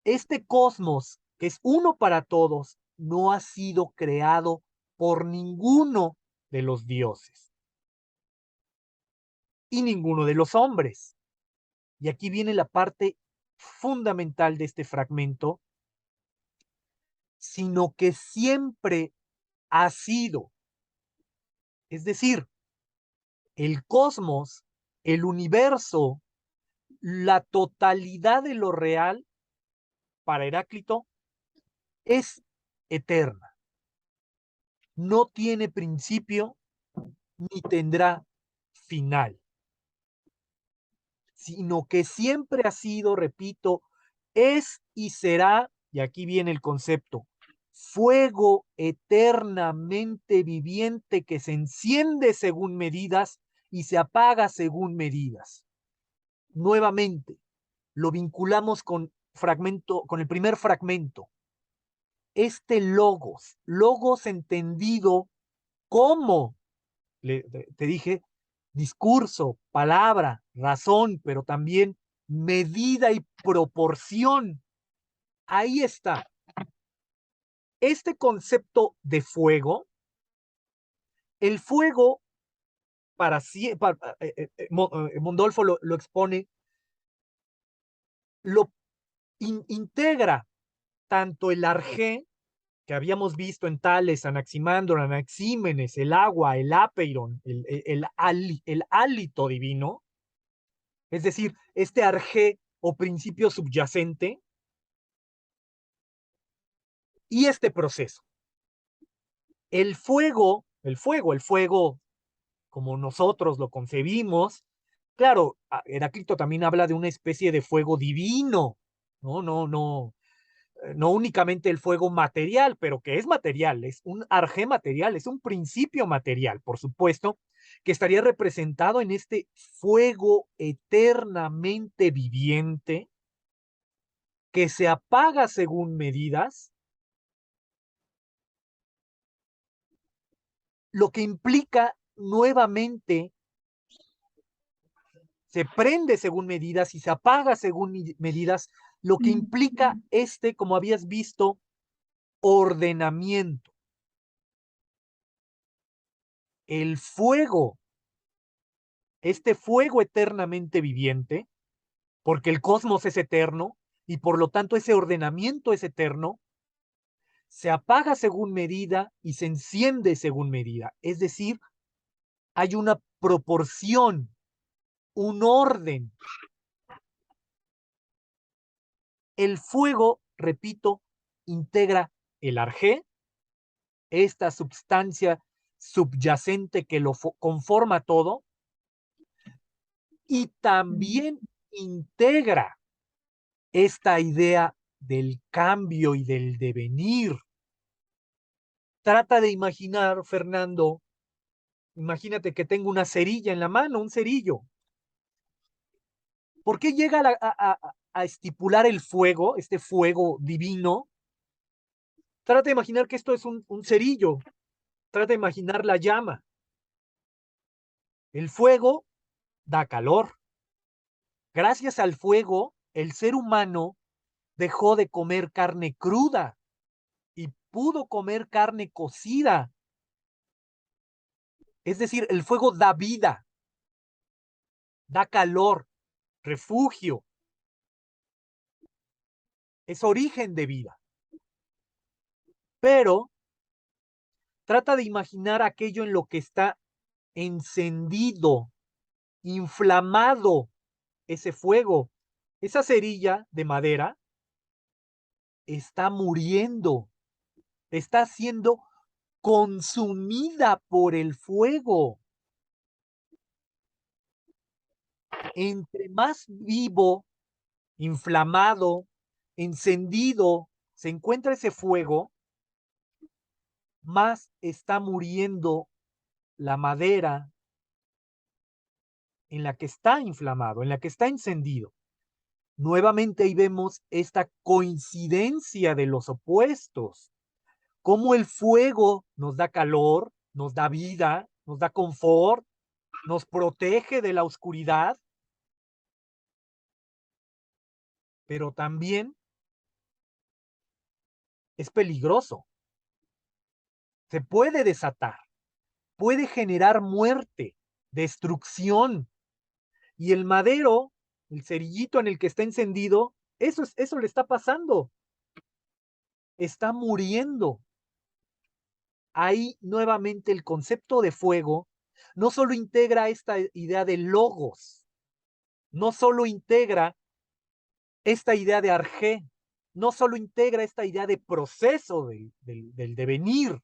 Speaker 1: Este cosmos, que es uno para todos, no ha sido creado por ninguno de los dioses y ninguno de los hombres. Y aquí viene la parte fundamental de este fragmento, sino que siempre ha sido. Es decir, el cosmos, el universo, la totalidad de lo real, para Heráclito, es eterna. No tiene principio ni tendrá final, sino que siempre ha sido, repito, es y será, y aquí viene el concepto, fuego eternamente viviente que se enciende según medidas y se apaga según medidas. Nuevamente, lo vinculamos con el primer fragmento. Este logos entendido como, te dije, discurso, palabra, razón, pero también medida y proporción. Ahí está. Este concepto de fuego, el fuego, Mondolfo lo expone, lo integra tanto el arjé, que habíamos visto en Tales, Anaximandro, Anaxímenes, el agua, el apeiron, el hálito divino, es decir, este arjé o principio subyacente, y este proceso. El fuego, como nosotros lo concebimos, claro, Heráclito también habla de una especie de fuego divino, no únicamente el fuego material, pero que es material, es un arjé material, es un principio material, por supuesto, que estaría representado en este fuego eternamente viviente, que se apaga según medidas, lo que implica nuevamente, se prende según medidas y se apaga según medidas, lo que implica como habías visto, ordenamiento. El fuego, este fuego eternamente viviente, porque el cosmos es eterno y por lo tanto ese ordenamiento es eterno, se apaga según medida y se enciende según medida. Es decir, hay una proporción, un orden. El fuego, repito, integra el arjé, esta substancia subyacente que lo conforma todo, y también integra esta idea del cambio y del devenir. Trata de imaginar, Fernando, imagínate que tengo una cerilla en la mano, un cerillo. ¿Por qué llega a estipular el fuego, este fuego divino? Trata de imaginar que esto es un cerillo. Trata de imaginar la llama. El fuego da calor. Gracias al fuego, el ser humano dejó de comer carne cruda y pudo comer carne cocida. Es decir, el fuego da vida, da calor, refugio, es origen de vida. Pero trata de imaginar aquello en lo que está encendido, inflamado ese fuego. Esa cerilla de madera está muriendo, está siendo consumida por el fuego. Entre más vivo, inflamado, encendido se encuentra ese fuego, más está muriendo la madera en la que está inflamado, en la que está encendido. Nuevamente ahí vemos esta coincidencia de los opuestos, cómo el fuego nos da calor, nos da vida, nos da confort, nos protege de la oscuridad, pero también es peligroso, se puede desatar, puede generar muerte, destrucción, y el madero, el cerillito en el que está encendido, eso le está pasando, está muriendo. Ahí nuevamente el concepto de fuego No solo integra esta idea de logos, no solo integra esta idea de arjé, no solo integra esta idea de proceso del devenir,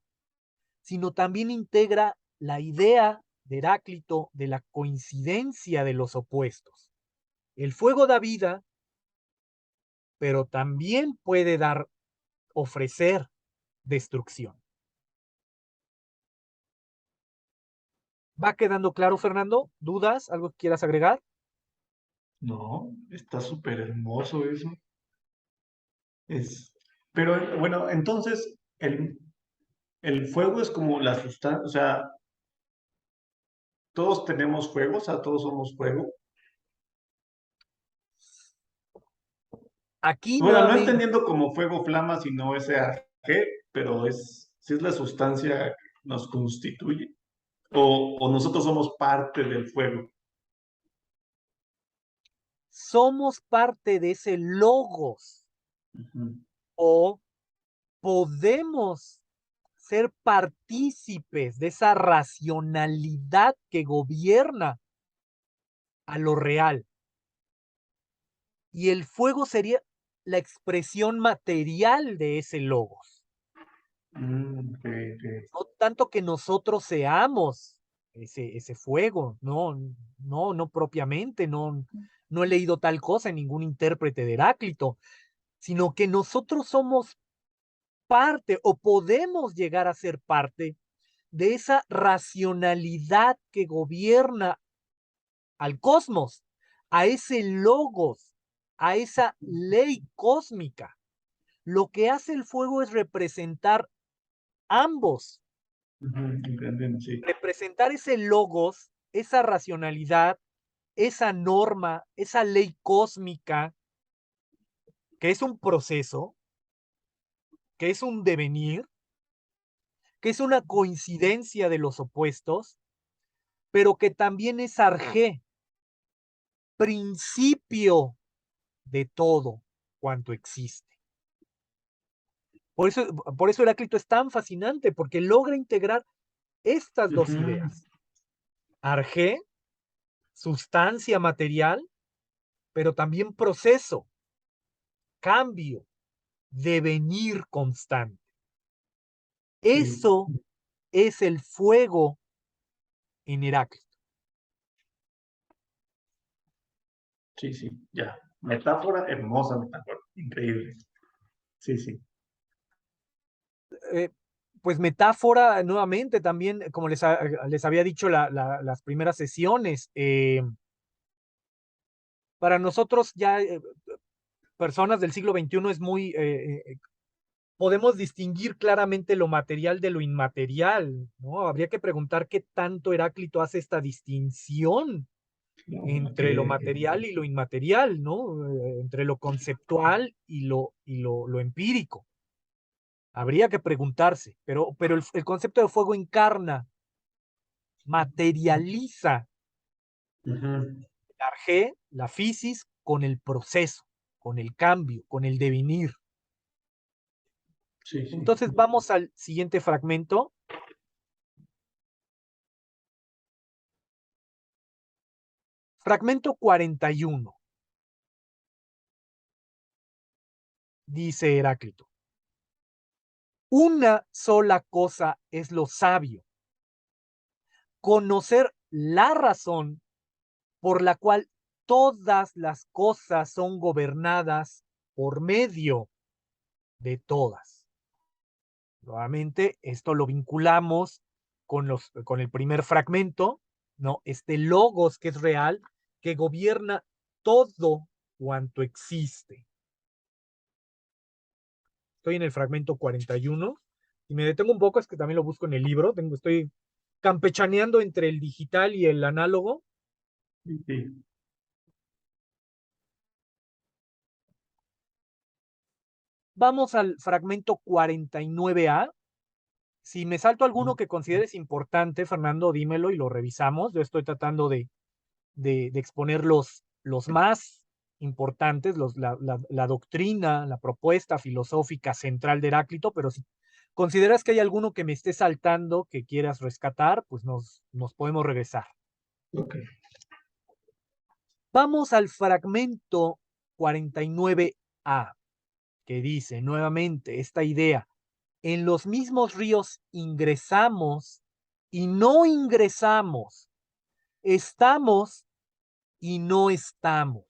Speaker 1: sino también integra la idea de Heráclito de la coincidencia de los opuestos. El fuego da vida, pero también puede ofrecer destrucción. ¿Va quedando claro, Fernando? ¿Dudas? ¿Algo que quieras agregar?
Speaker 2: No, está súper hermoso eso. Es, pero bueno, entonces el fuego es como la sustancia, o sea, todos tenemos fuego, o sea, todos somos fuego.
Speaker 1: Aquí
Speaker 2: Bueno, no
Speaker 1: nuevamente,
Speaker 2: entendiendo como fuego flama, sino ese AG, pero sí es la sustancia que nos constituye. O nosotros somos parte del fuego.
Speaker 1: somos parte de ese logos
Speaker 2: Ujú.
Speaker 1: o podemos ser partícipes de esa racionalidad que gobierna a lo real. Y el fuego sería la expresión material de ese logos.
Speaker 2: Ok, ok.
Speaker 1: No tanto que nosotros seamos ese fuego, no propiamente, no he leído tal cosa en ningún intérprete de Heráclito, sino que nosotros somos parte o podemos llegar a ser parte de esa racionalidad que gobierna al cosmos, a ese logos, a esa ley cósmica. Lo que hace el fuego es representar ambos,
Speaker 2: Ujú, entiendo, sí.
Speaker 1: representar ese logos, esa racionalidad, esa norma, esa ley cósmica, que es un proceso, que es un devenir, que es una coincidencia de los opuestos, pero que también es arjé, principio de todo cuanto existe. Por eso Heráclito es tan fascinante, porque logra integrar estas dos
Speaker 2: Ujú,
Speaker 1: ideas. Arjé, sustancia material, pero también proceso, cambio, devenir constante.
Speaker 2: sí,
Speaker 1: Eso es el fuego en Heráclito.
Speaker 2: sí, sí, ya. Metáfora, hermosa metáfora, increíble. Sí, sí.
Speaker 1: Eh, pues metáfora, nuevamente, también, como les había dicho las primeras sesiones, para nosotros ya personas del siglo XXI es muy, podemos distinguir claramente lo material de lo inmaterial, ¿no? Habría que preguntar qué tanto Heráclito hace esta distinción
Speaker 2: Ok,
Speaker 1: entre lo
Speaker 2: ok.
Speaker 1: material y lo inmaterial, ¿no? Entre lo conceptual y lo empírico. Habría que preguntarse, pero el concepto de fuego encarna, materializa
Speaker 2: Ujú,
Speaker 1: la arjé, la fisis, con el proceso, con el cambio, con el devenir.
Speaker 2: sí, sí.
Speaker 1: Entonces vamos al siguiente fragmento. Fragmento 41. Dice Heráclito. Una sola cosa es lo sabio, conocer la razón por la cual todas las cosas son gobernadas por medio de todas. Nuevamente, esto lo vinculamos con el primer fragmento, ¿no? Este logos que es real, que gobierna todo cuanto existe. Estoy en el fragmento 41. Y me detengo un poco, es que también lo busco en el libro. Estoy campechaneando entre el digital y el análogo.
Speaker 2: Sí, sí.
Speaker 1: Vamos al fragmento 49A. Si me salto alguno que consideres importante, Fernando, dímelo y lo revisamos. Yo estoy tratando de exponer los más importantes, la doctrina, la propuesta filosófica central de Heráclito, pero si ¿Consideras que hay alguno que me esté saltando que quieras rescatar? Pues nos podemos regresar.
Speaker 2: Ok.
Speaker 1: Vamos al fragmento 49A, que dice nuevamente esta idea. En los mismos ríos ingresamos y no ingresamos. Estamos y no estamos.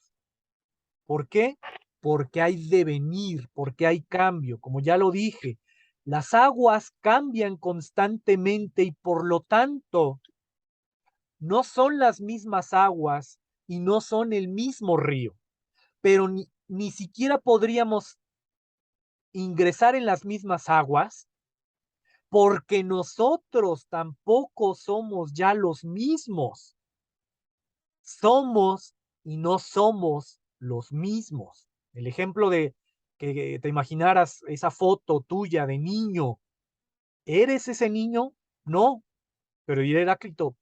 Speaker 1: ¿Por qué? Porque hay devenir, porque hay cambio. Como ya lo dije, las aguas cambian constantemente y por lo tanto no son las mismas aguas y no son el mismo río, pero ni siquiera podríamos ingresar en las mismas aguas porque nosotros tampoco somos ya los mismos. Somos y no somos los mismos. El ejemplo de que te imaginaras esa foto tuya de niño, ¿eres ese niño? No, pero Heráclito,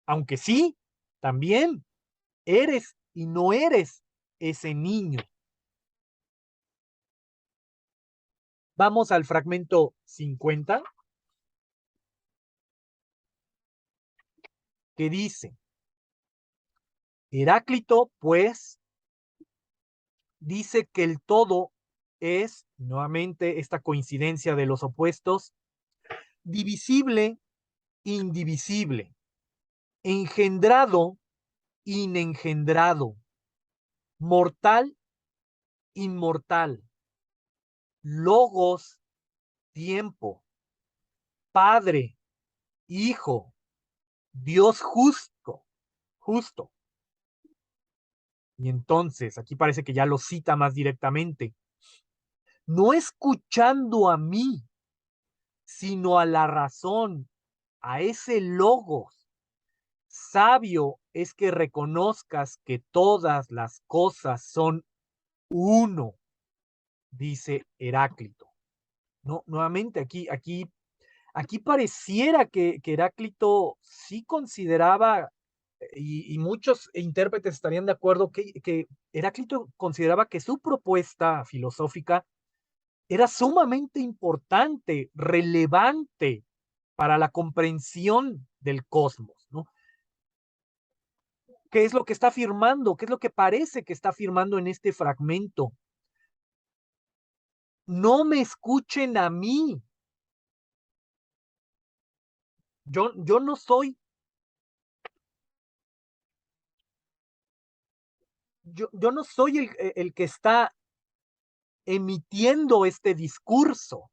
Speaker 1: aunque sí, también eres y no eres ese niño. Vamos al fragmento 50, que dice, Heráclito, pues, dice que el todo es, nuevamente, esta coincidencia de los opuestos, divisible, indivisible, engendrado, inengendrado, mortal, inmortal, logos, tiempo, padre, hijo, Dios justo, justo. Y entonces, aquí parece que ya lo cita más directamente, no escuchando a mí, sino a la razón, a ese logos. Sabio es que reconozcas que todas las cosas son uno, dice Heráclito. No, nuevamente aquí pareciera que Heráclito sí consideraba, y muchos intérpretes estarían de acuerdo, que Heráclito consideraba que su propuesta filosófica era sumamente importante, relevante para la comprensión del cosmos, ¿no? ¿Qué es lo que está afirmando? ¿Qué es lo que parece que está afirmando en este fragmento? No me escuchen a mí. Yo no soy, yo no soy el que está emitiendo este discurso,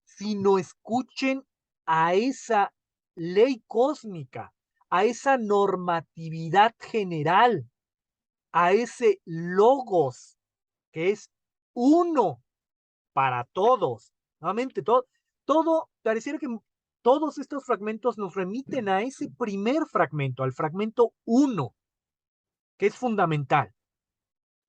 Speaker 1: sino escuchen a esa ley cósmica, a esa normatividad general, a ese logos que es uno para todos. Nuevamente, todo pareciera que todos estos fragmentos nos remiten a ese primer fragmento, al fragmento uno, que es fundamental.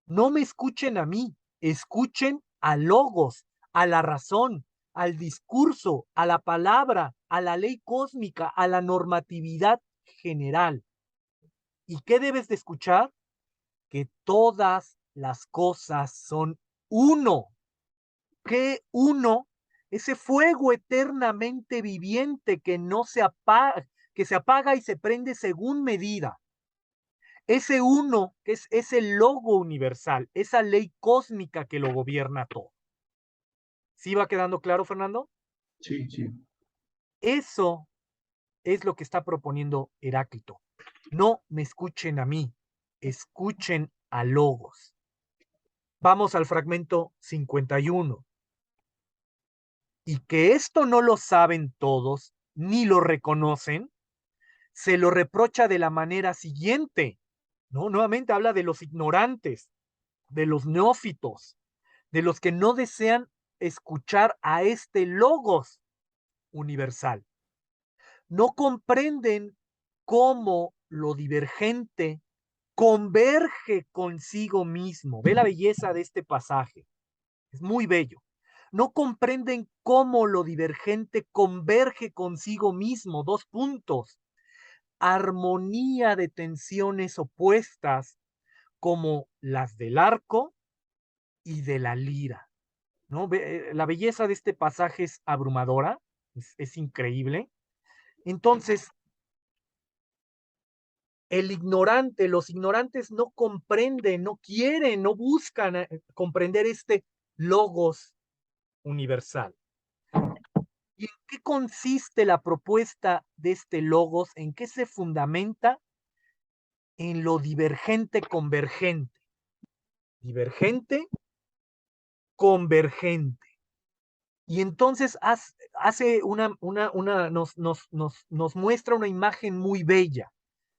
Speaker 1: No me escuchen a mí, escuchen a logos, a la razón, al discurso, a la palabra, a la ley cósmica, a la normatividad general. ¿Y qué debes de escuchar? Que todas las cosas son uno. ¿Qué uno? Ese fuego eternamente viviente que no se apaga, que se apaga y se prende según medida. Ese uno, que es ese logo universal, esa ley cósmica que lo gobierna todo. ¿Sí va quedando claro, Fernando?
Speaker 2: Sí, sí.
Speaker 1: Eso es lo que está proponiendo Heráclito. No me escuchen a mí, escuchen a Logos. Vamos al fragmento 51. Y que esto no lo saben todos, ni lo reconocen, se lo reprocha de la manera siguiente. ¿No? Nuevamente habla de los ignorantes, de los neófitos, de los que no desean escuchar a este logos universal. No comprenden cómo lo divergente converge consigo mismo. Ve la belleza de este pasaje. Es muy bello. No comprenden cómo lo divergente converge consigo mismo. Dos puntos. Armonía de tensiones opuestas como las del arco y de la lira. ¿no? La belleza de este pasaje es abrumadora, es increíble. Entonces, los ignorantes no comprenden, no quieren, no buscan comprender este logos universal. ¿Y en qué consiste la propuesta de este logos? ¿En qué se fundamenta? En lo divergente convergente. Divergente convergente. Y entonces hace nos muestra una imagen muy bella,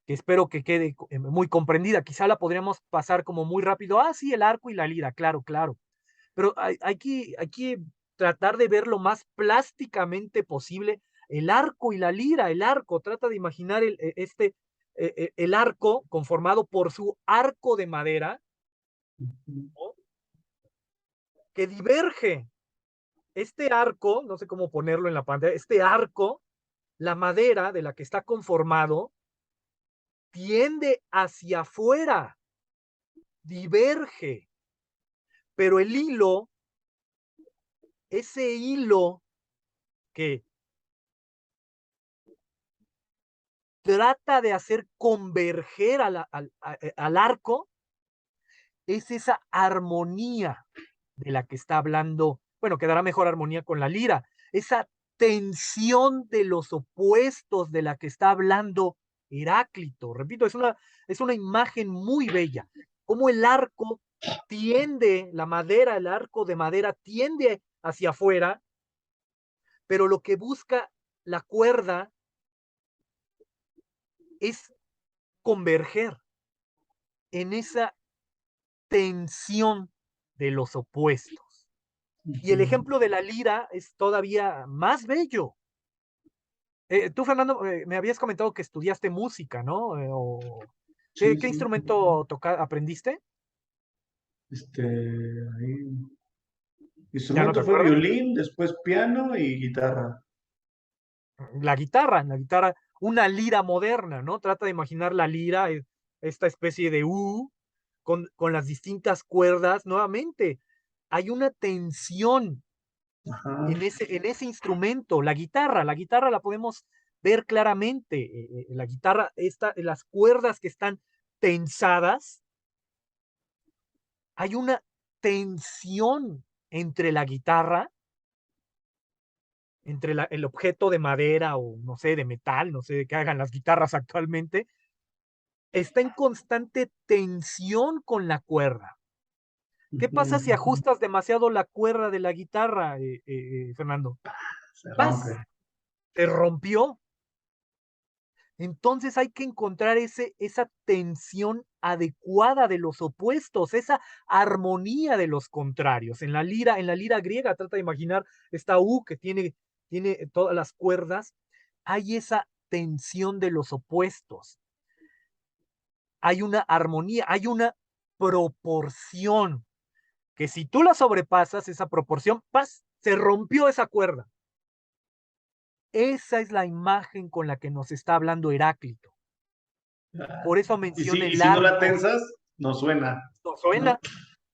Speaker 1: que espero que quede muy comprendida. Quizá la podríamos pasar como muy rápido. Ah, sí, el arco y la lira, claro, claro. Pero hay que tratar de ver lo más plásticamente posible el arco y la lira. El arco, trata de imaginar el arco conformado por su arco de madera, ¿no? Que diverge. Este arco, no sé cómo ponerlo en la pantalla, este arco, la madera de la que está conformado, tiende hacia afuera, diverge, pero el hilo, ese hilo que trata de hacer converger al arco, es esa armonía de la que está hablando, bueno, quedará mejor armonía con la lira, esa tensión de los opuestos de la que está hablando Heráclito. Repito, es una imagen muy bella, como el arco tiende, la madera, el arco de madera tiende hacia afuera, pero lo que busca la cuerda es converger en esa tensión de los opuestos. Y el ejemplo de la lira es todavía más bello. Tú, Fernando, me habías comentado que estudiaste música, ¿no?
Speaker 2: Sí,
Speaker 1: ¿Qué
Speaker 2: sí.
Speaker 1: instrumento aprendiste?
Speaker 2: Ahí.
Speaker 1: ¿Ya no te
Speaker 2: Instrumento fue
Speaker 1: acuerdas?
Speaker 2: violín, después piano y guitarra.
Speaker 1: La guitarra, una lira moderna, ¿no? Trata de imaginar la lira, esta especie de U, con las distintas cuerdas. Nuevamente, hay una tensión
Speaker 2: Ajá.
Speaker 1: en ese instrumento. La guitarra la podemos ver claramente. La guitarra, las cuerdas que están tensadas, hay una tensión entre la guitarra, entre el objeto de madera o no sé, de metal, no sé de qué hagan las guitarras actualmente, está en constante tensión con la cuerda. ¿Qué pasa si
Speaker 2: Ujú.
Speaker 1: ajustas demasiado la cuerda de la guitarra, Fernando?
Speaker 2: Se
Speaker 1: ¡Paz!
Speaker 2: rompe.
Speaker 1: Se rompió. Entonces hay que encontrar esa tensión adecuada de los opuestos, esa armonía de los contrarios. En la lira griega, trata de imaginar esta U que tiene todas las cuerdas, hay esa tensión de los opuestos. Hay una armonía, hay una proporción, que si tú la sobrepasas, esa proporción, ¡paz! Se rompió esa cuerda. Esa es la imagen con la que nos está hablando Heráclito.
Speaker 2: Ah,
Speaker 1: Por eso
Speaker 2: Y si,
Speaker 1: menciona
Speaker 2: y
Speaker 1: el
Speaker 2: si no la
Speaker 1: arco.
Speaker 2: tensas, no suena,
Speaker 1: No
Speaker 2: ¿no?
Speaker 1: suena,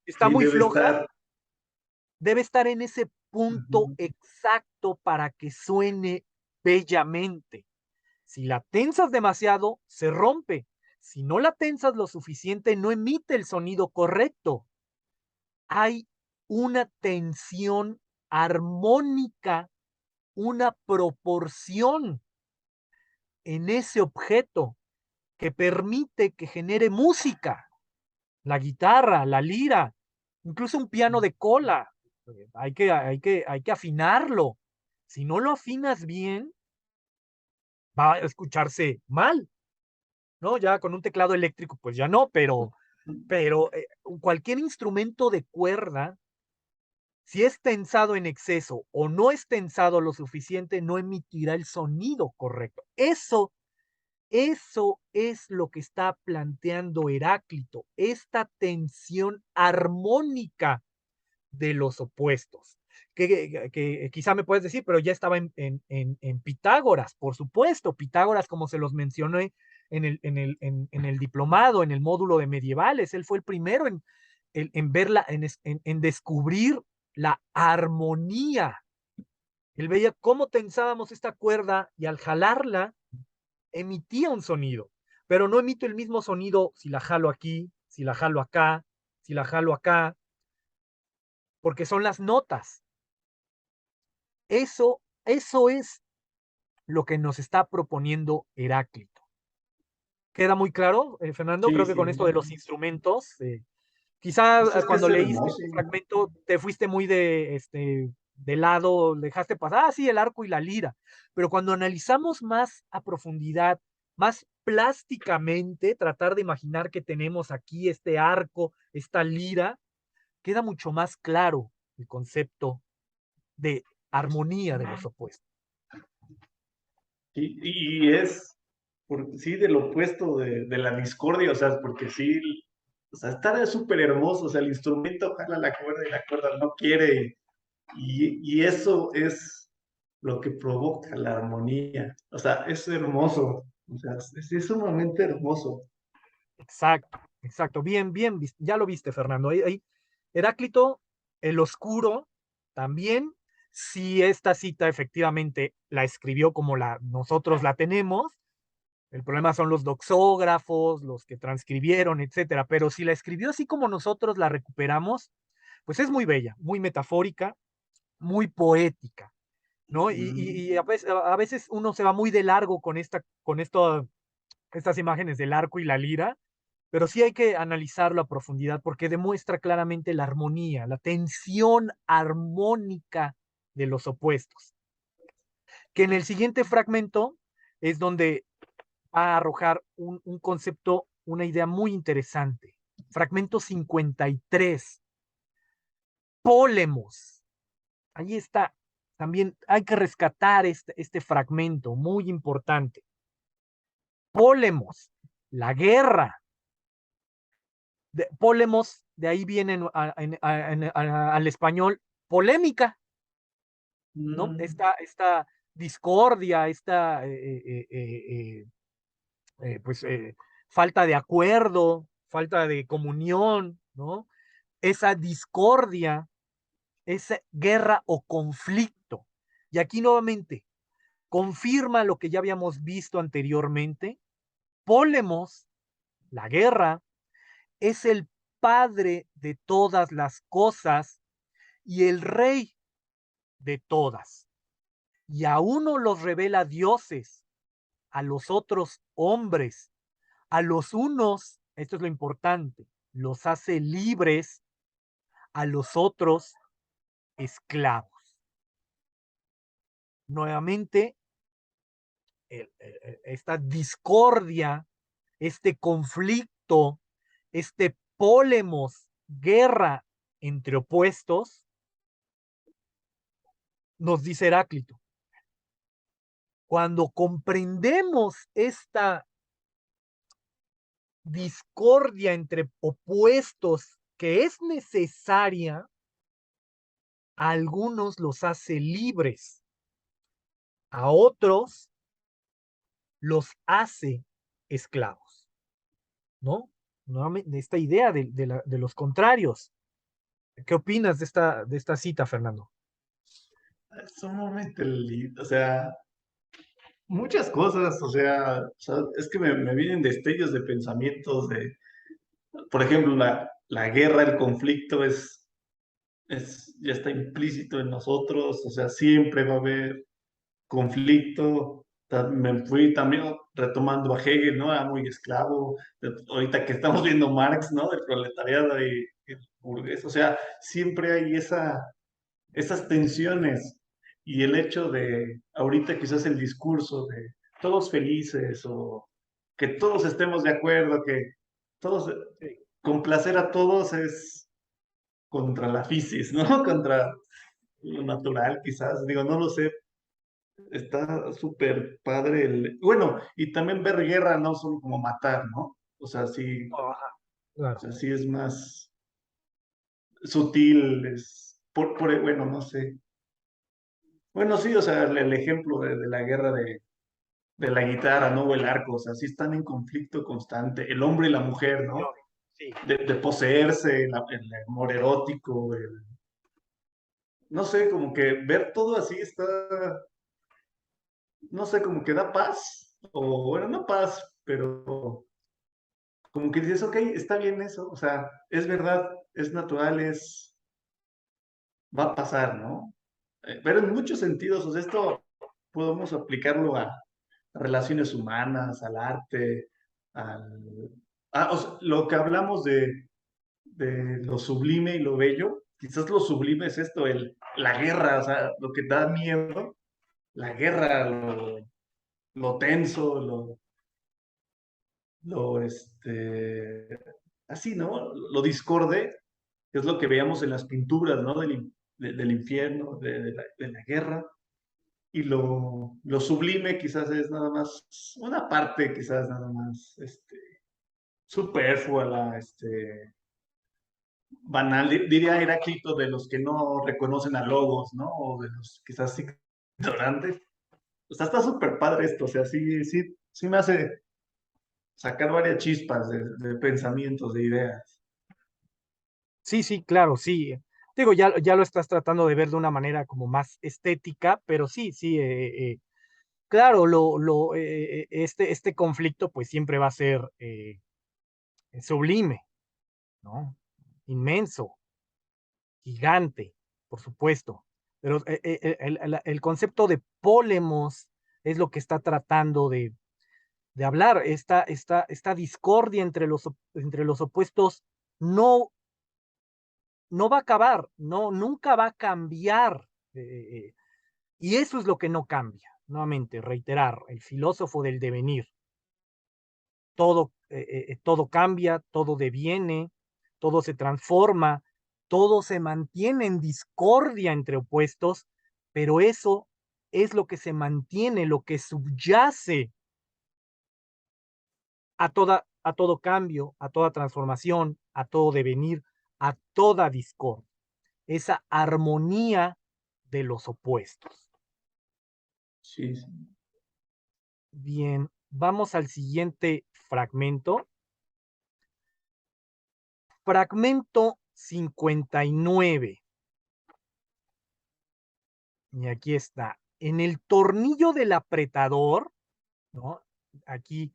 Speaker 1: está
Speaker 2: Sí,
Speaker 1: muy
Speaker 2: debe
Speaker 1: floja,
Speaker 2: estar.
Speaker 1: debe estar en ese punto
Speaker 2: Ujú.
Speaker 1: exacto para que suene bellamente. Si la tensas demasiado, se rompe. Si no la tensas lo suficiente, no emite el sonido correcto. Hay una tensión armónica, una proporción en ese objeto que permite que genere música. La guitarra, la lira, incluso un piano de cola. Hay que afinarlo. Si no lo afinas bien, va a escucharse mal, ¿no? Ya con un teclado eléctrico, pues ya no, pero cualquier instrumento de cuerda, si es tensado en exceso o no es tensado lo suficiente, no emitirá el sonido correcto. Eso es lo que está planteando Heráclito, esta tensión armónica de los opuestos. Que quizá me puedes decir, pero ya estaba en Pitágoras, por supuesto. Pitágoras, como se los mencioné en el diplomado, en el módulo de medievales, él fue el primero en verla, en descubrir la armonía. Él veía cómo tensábamos esta cuerda y al jalarla emitía un sonido, pero no emito el mismo sonido si la jalo aquí, si la jalo acá, si la jalo acá, porque son las notas. Eso es lo que nos está proponiendo Heráclito. ¿Queda muy claro, Fernando?
Speaker 2: Sí,
Speaker 1: Creo que
Speaker 2: sí.
Speaker 1: con esto de los instrumentos, quizá
Speaker 2: Pues es que
Speaker 1: cuando
Speaker 2: es
Speaker 1: leíste
Speaker 2: hermoso.
Speaker 1: este fragmento te fuiste muy de lado, dejaste pasar, sí, el arco y la lira, pero cuando analizamos más a profundidad, más plásticamente, tratar de imaginar que tenemos aquí este arco, esta lira, queda mucho más claro el concepto de armonía de los opuestos.
Speaker 2: Y es, sí, del opuesto de la discordia, o sea, porque sí, o sea, está súper hermoso, o sea, el instrumento jala la cuerda y la cuerda no quiere, y eso es lo que provoca la armonía, o sea, es hermoso, o sea, es sumamente hermoso.
Speaker 1: Exacto, exacto. Bien, bien, ya lo viste, Fernando. Heráclito, el oscuro, también, si esta cita efectivamente la escribió como nosotros la tenemos, el problema son los doxógrafos, los que transcribieron, etcétera. Pero si la escribió así como nosotros la recuperamos, pues es muy bella, muy metafórica, muy poética, ¿no? Y a veces uno se va muy de largo estas imágenes del arco y la lira, pero sí hay que analizarlo a profundidad porque demuestra claramente la armonía, la tensión armónica de los opuestos, que en el siguiente fragmento es donde va a arrojar un concepto, una idea muy interesante. Fragmento 53, Pólemos. Ahí está. También hay que rescatar este fragmento muy importante. Pólemos, la guerra. Pólemos, de ahí viene al español polémica, ¿no?
Speaker 2: Mm,
Speaker 1: Esta discordia, pues, falta de acuerdo, falta de comunión, ¿no? Esa discordia, esa guerra o conflicto. Y aquí nuevamente confirma lo que ya habíamos visto anteriormente. Pólemos, la guerra, es el padre de todas las cosas y el rey de todas. Y a uno los revela dioses, a los otros hombres, a los unos, esto es lo importante, los hace libres, a los otros esclavos. Nuevamente, esta discordia, este conflicto, este pólemos, guerra entre opuestos, nos dice Heráclito. Cuando comprendemos esta discordia entre opuestos que es necesaria, a algunos los hace libres, a otros los hace esclavos, ¿no? Nuevamente, esta idea de los contrarios. ¿Qué opinas de esta cita, Fernando?
Speaker 2: es sumamente lindo, o sea, muchas cosas, o sea, es que me vienen destellos de pensamientos de, por ejemplo, la guerra, el conflicto ya está implícito en nosotros, o sea, siempre va a haber conflicto. Me fui también retomando a Hegel, ¿no? Era muy esclavo. Ahorita que estamos viendo Marx, ¿no? Del proletariado y el burgués, o sea, siempre hay esas tensiones y el hecho de, ahorita quizás el discurso de todos felices o que todos estemos de acuerdo, que todos,
Speaker 1: Sí.
Speaker 2: complacer a todos es contra la fisis, ¿no? Contra lo natural, quizás, digo, no lo sé, está súper padre bueno, y también ver guerra no solo como matar, ¿no?
Speaker 1: Ajá,
Speaker 2: O
Speaker 1: claro.
Speaker 2: sea, sí es más sutil, bueno, no sé. Bueno, sí, o sea, el ejemplo de la guerra de la guitarra, ¿no? O el arco, o sea, sí están en conflicto constante, el hombre y la mujer, ¿no?
Speaker 1: Sí.
Speaker 2: De poseerse, el amor erótico, no sé, como que ver todo así está, no sé, como que da paz, o bueno, no paz, pero como que dices, ok, está bien eso, o sea, es verdad, es natural, va a pasar, ¿no? Pero en muchos sentidos, o sea, esto podemos aplicarlo a relaciones humanas, al arte, al, o sea, lo que hablamos de lo sublime y lo bello, quizás lo sublime es esto, la guerra, o sea, lo que da miedo, la guerra, lo tenso, así, ¿no? Lo discorde, que es lo que veíamos en las pinturas, ¿no? Del infierno, de la guerra. Y lo sublime quizás es nada más, una parte quizás nada más, superflua, banal, diría Heráclito, de los que no reconocen a logos, ¿no? O de los quizás ignorantes. O sea, está súper padre esto, o sea, sí, sí, sí me hace sacar varias chispas de pensamientos, de ideas.
Speaker 1: Sí, sí, claro, sí. Digo, ya lo estás tratando de ver de una manera como más estética, pero sí, sí, claro, este conflicto pues siempre va a ser sublime, ¿no? Inmenso, gigante, por supuesto. Pero el concepto de polemos es lo que está tratando de hablar, esta discordia entre los opuestos no, no va a acabar, no, nunca va a cambiar. Y eso es lo que no cambia. Nuevamente, reiterar, el filósofo del devenir, todo cambia, todo deviene, todo se transforma, todo se mantiene en discordia entre opuestos, pero eso es lo que se mantiene, lo que subyace a todo cambio, a toda transformación, a todo devenir, a toda discordia, esa armonía de los opuestos.
Speaker 2: Sí, sí.
Speaker 1: Bien, vamos al siguiente fragmento. Fragmento 59. Y aquí está. En el tornillo del apretador, ¿no? Aquí,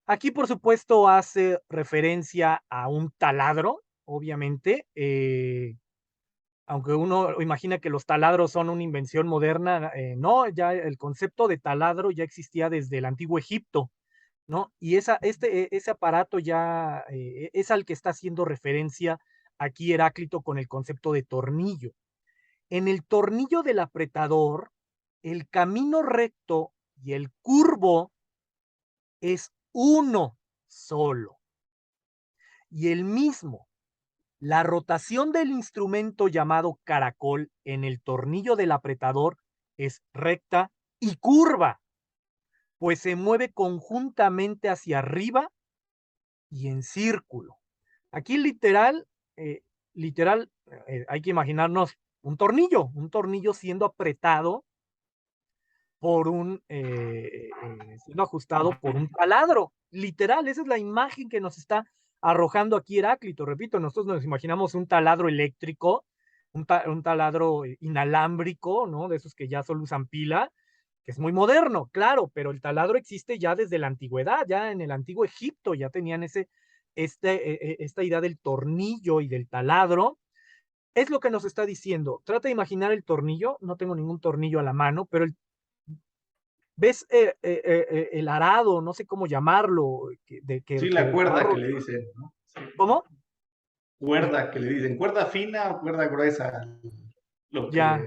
Speaker 1: aquí por supuesto hace referencia a un taladro, obviamente. Aunque uno imagina que los taladros son una invención moderna, no, ya el concepto de taladro ya existía desde el antiguo Egipto, ¿no? Y ese aparato ya es al que está haciendo referencia aquí Heráclito con el concepto de tornillo. En el tornillo del apretador, el camino recto y el curvo es uno solo y el mismo. La rotación del instrumento llamado caracol en el tornillo del apretador es recta y curva, pues se mueve conjuntamente hacia arriba y en círculo. Aquí eh, literal, hay que imaginarnos un tornillo siendo apretado siendo ajustado por un taladro. Literal, esa es la imagen que nos está arrojando aquí Heráclito. Repito, nosotros nos imaginamos un taladro eléctrico, un taladro inalámbrico, ¿no? De esos que ya solo usan pila, que es muy moderno, claro, pero el taladro existe ya desde la antigüedad, ya en el antiguo Egipto ya tenían esta idea del tornillo y del taladro. Es lo que nos está diciendo. Trata de imaginar el tornillo, no tengo ningún tornillo a la mano, pero ¿ves el arado? No sé cómo llamarlo,
Speaker 2: Sí,
Speaker 1: que
Speaker 2: la
Speaker 1: va
Speaker 2: cuerda que le dicen, ¿no? Sí.
Speaker 1: ¿Cómo?
Speaker 2: Cuerda que le dicen, cuerda fina o cuerda gruesa, lo que
Speaker 1: Ya,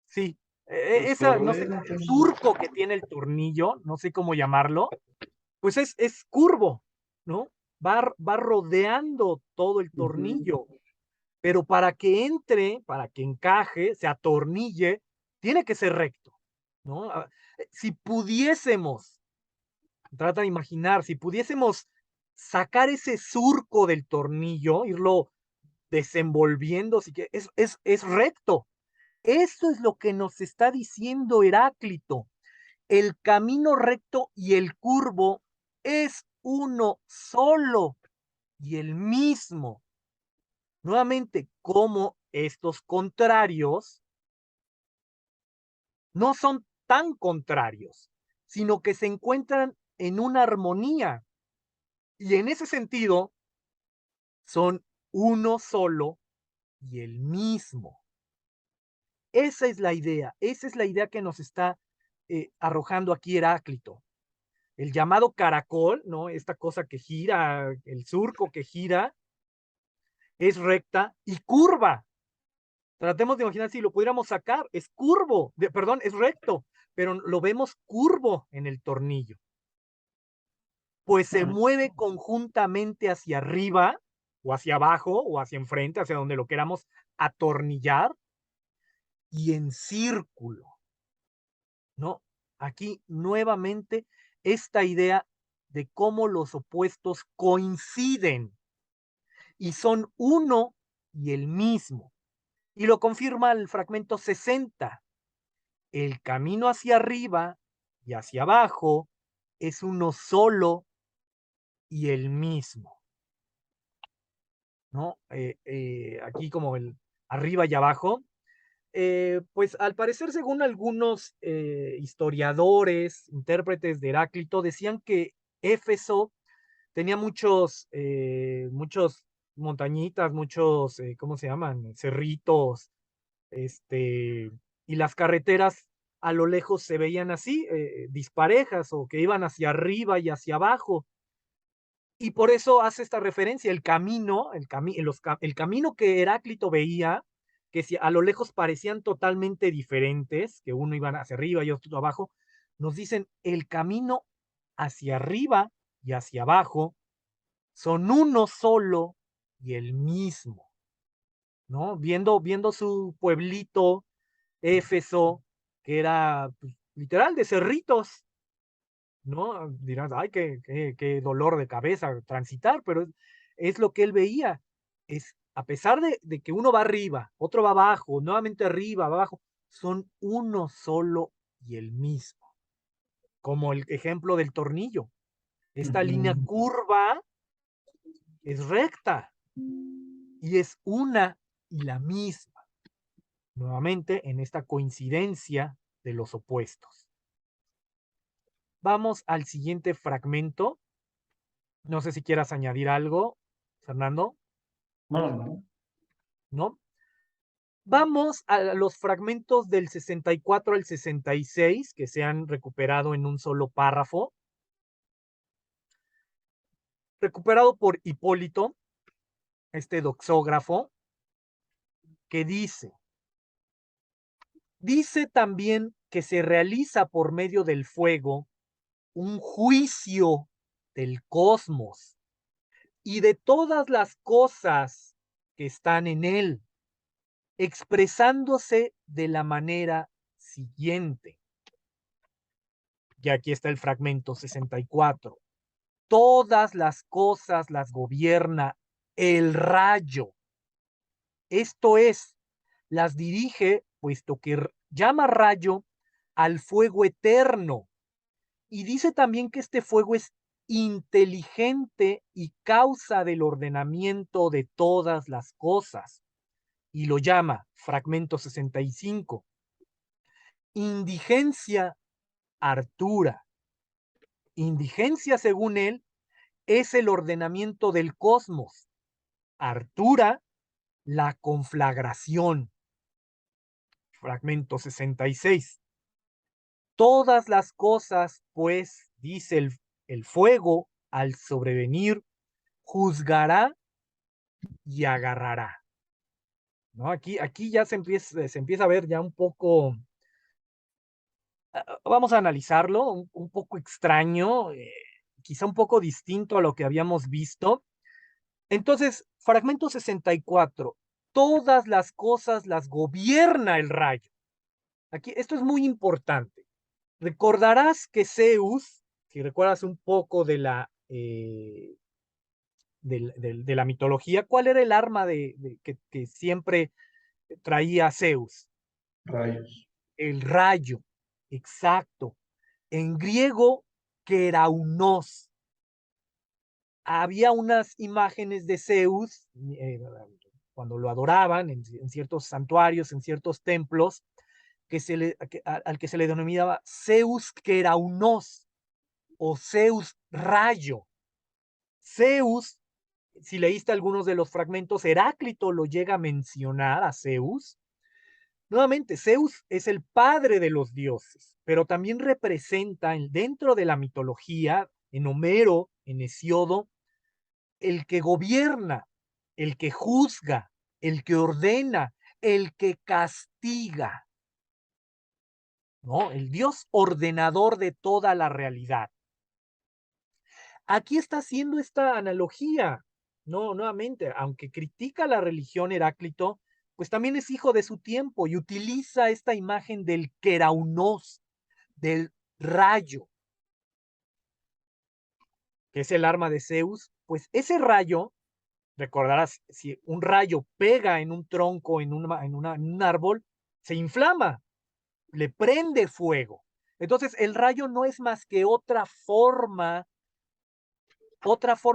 Speaker 1: sí.
Speaker 2: nos
Speaker 1: Esa, no sé,
Speaker 2: provee.
Speaker 1: el surco que tiene el tornillo, no sé cómo llamarlo, pues es curvo, ¿no? Va rodeando todo el
Speaker 2: Ujú.
Speaker 1: tornillo, pero para que entre, para que encaje, se atornille, tiene que ser recto, ¿no? Si pudiésemos trata de imaginar, si pudiésemos sacar ese surco del tornillo, irlo desenvolviendo, así que es recto. Eso es lo que nos está diciendo Heráclito. El camino recto y el curvo es uno solo y el mismo. Nuevamente, como estos contrarios no son tan contrarios, sino que se encuentran en una armonía. Y en ese sentido, son uno solo y el mismo. Esa es la idea que nos está arrojando aquí Heráclito. El llamado caracol, ¿no? Esta cosa que gira, el surco que gira, es recta y curva. Tratemos de imaginar si lo pudiéramos sacar, es curvo, perdón, es recto, pero lo vemos curvo en el tornillo. Pues se mueve conjuntamente hacia arriba, o hacia abajo, o hacia enfrente, hacia donde lo queramos atornillar, y en círculo, ¿no? Aquí nuevamente esta idea de cómo los opuestos coinciden y son uno y el mismo. Y lo confirma el fragmento 60. El camino hacia arriba y hacia abajo es uno solo y el mismo, ¿no? Aquí como el arriba y abajo. Pues al parecer, según algunos historiadores, intérpretes de Heráclito, decían que Éfeso tenía muchos montañitas, muchos, ¿cómo se llaman? Cerritos, y las carreteras a lo lejos se veían así, disparejas o que iban hacia arriba y hacia abajo. Y por eso hace esta referencia, el camino que Heráclito veía, que si a lo lejos parecían totalmente diferentes, que uno iba hacia arriba y otro abajo, nos dicen el camino hacia arriba y hacia abajo son uno solo y el mismo, ¿no? Viendo su pueblito, Éfeso, que era pues, literal de cerritos, ¿no? Dirás, ay, qué dolor de cabeza transitar, pero es lo que él veía. Es, a pesar de que uno va arriba, otro va abajo, nuevamente arriba, va abajo, son uno solo y el mismo. Como el ejemplo del tornillo. Esta línea curva es recta y es una y la misma. Nuevamente en esta coincidencia de los opuestos. Vamos al siguiente fragmento. No sé si quieras añadir algo, Fernando,
Speaker 2: No, no.
Speaker 1: ¿no? Vamos a los fragmentos del 64 al 66 que se han recuperado en un solo párrafo, recuperado por Hipólito, este doxógrafo, que dice también que se realiza por medio del fuego un juicio del cosmos y de todas las cosas que están en él, expresándose de la manera siguiente. Y aquí está el fragmento 64. Todas las cosas las gobierna el rayo. Esto es, las dirige, puesto que llama rayo al fuego eterno. Y dice también que este fuego es inteligente y causa del ordenamiento de todas las cosas. Y lo llama, fragmento 65, indigencia Artura. Indigencia, según él, es el ordenamiento del cosmos. Artura, la conflagración. Fragmento 66. Todas las cosas, pues, dice el fuego, al sobrevenir, juzgará y agarrará. ¿No? Aquí ya se empieza a ver ya un poco, vamos a analizarlo, un poco extraño, quizá un poco distinto a lo que habíamos visto. Entonces, fragmento 64. Todas las cosas las gobierna el rayo. Aquí, esto es muy importante. Recordarás que Zeus, si recuerdas un poco de la mitología, ¿cuál era el arma que siempre traía Zeus?
Speaker 2: Rayos.
Speaker 1: El rayo, exacto. En griego, keraunos. Había unas imágenes de Zeus, cuando lo adoraban en ciertos santuarios, en ciertos templos, al que se le denominaba Zeus Keraunos o Zeus Rayo. Zeus, si leíste algunos de los fragmentos, Heráclito lo llega a mencionar a Zeus. Nuevamente, Zeus es el padre de los dioses, pero también representa dentro de la mitología, en Homero, en Hesiodo, el que gobierna, el que juzga, el que ordena, el que castiga, ¿no? El Dios ordenador de toda la realidad. Aquí está haciendo esta analogía, ¿no? Nuevamente, aunque critica la religión Heráclito, pues también es hijo de su tiempo y utiliza esta imagen del Keraunos, del rayo, que es el arma de Zeus. Pues ese rayo, recordarás, si un rayo pega en un tronco, en un árbol, se inflama, le prende fuego. Entonces, el rayo no es más que otra forma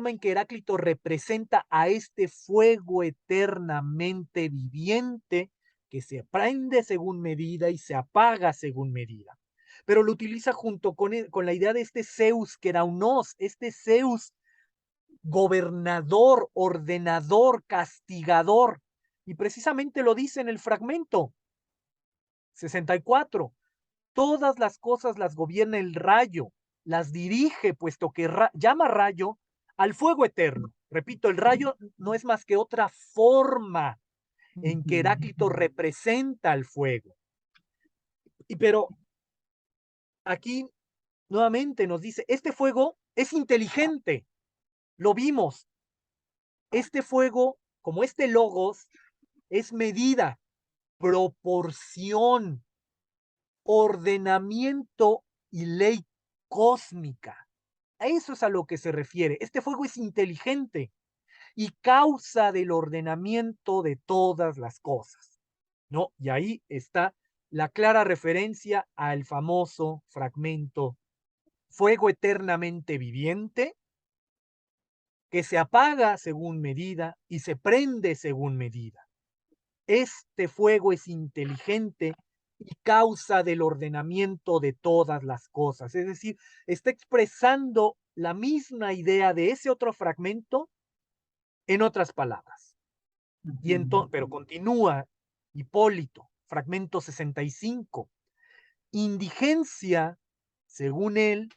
Speaker 1: en que Heráclito representa a este fuego eternamente viviente que se prende según medida y se apaga según medida. Pero lo utiliza junto con la idea de este Zeus Keraunos, este Zeus gobernador, ordenador, castigador. Y precisamente lo dice en el fragmento 64. Todas las cosas las gobierna el rayo, las dirige, puesto que llama rayo al fuego eterno. Repito, el rayo no es más que otra forma en que Heráclito representa el fuego. Pero aquí nuevamente nos dice, este fuego es inteligente, lo vimos. Este fuego, como este logos, es medida, proporción, ordenamiento y ley cósmica. A eso es a lo que se refiere. Este fuego es inteligente y causa del ordenamiento de todas las cosas, ¿no? Y ahí está la clara referencia al famoso fragmento fuego eternamente viviente que se apaga según medida y se prende según medida. Este fuego es inteligente y causa del ordenamiento de todas las cosas. Es decir, está expresando la misma idea de ese otro fragmento en otras palabras. Pero continúa Hipólito, fragmento 65. Indigencia, según él,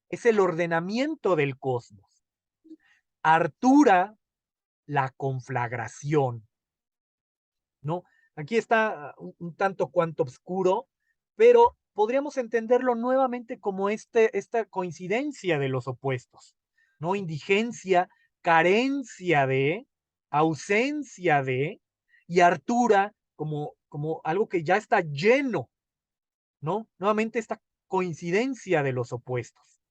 Speaker 1: es el ordenamiento del cosmos. Artura, la conflagración, ¿no? Aquí está un tanto cuanto oscuro, pero podríamos entenderlo nuevamente como esta coincidencia de los opuestos, ¿no? Indigencia, carencia de, ausencia de, y Artura como algo que ya está lleno, ¿no? Nuevamente esta coincidencia de los opuestos.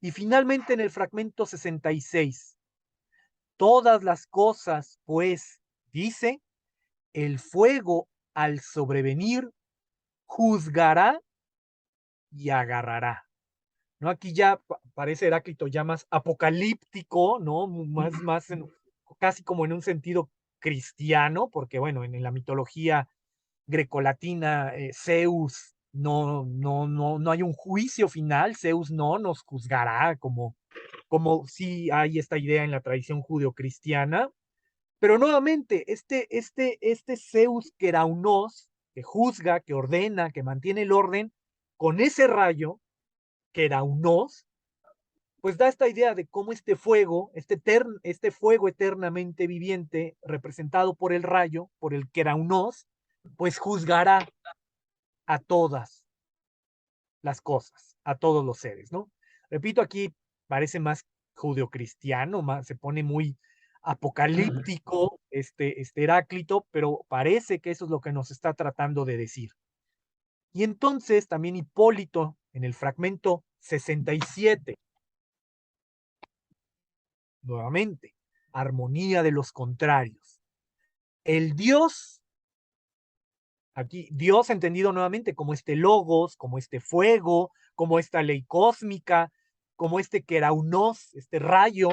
Speaker 1: Y finalmente en el fragmento 66, todas las cosas, pues, dice, el fuego al sobrevenir juzgará y agarrará, ¿no? Aquí ya parece Heráclito ya más apocalíptico, ¿no? Casi como en un sentido cristiano, porque bueno, en la mitología grecolatina, Zeus no hay un juicio final, Zeus no nos juzgará como sí hay esta idea en la tradición judeocristiana. Pero nuevamente, este Zeus Keraunos, que juzga, que ordena, que mantiene el orden, con ese rayo, Keraunos, pues da esta idea de cómo este fuego, este fuego eternamente viviente, representado por el rayo, por el Keraunos, pues juzgará a todas las cosas, a todos los seres, ¿no? Repito, aquí parece más judeocristiano, se pone muy apocalíptico este Heráclito, pero parece que eso es lo que nos está tratando de decir. Y entonces también Hipólito, en el fragmento 67, nuevamente, armonía de los contrarios. El Dios, aquí Dios entendido nuevamente como este logos, como este fuego, como esta ley cósmica, como este Keraunos, este rayo.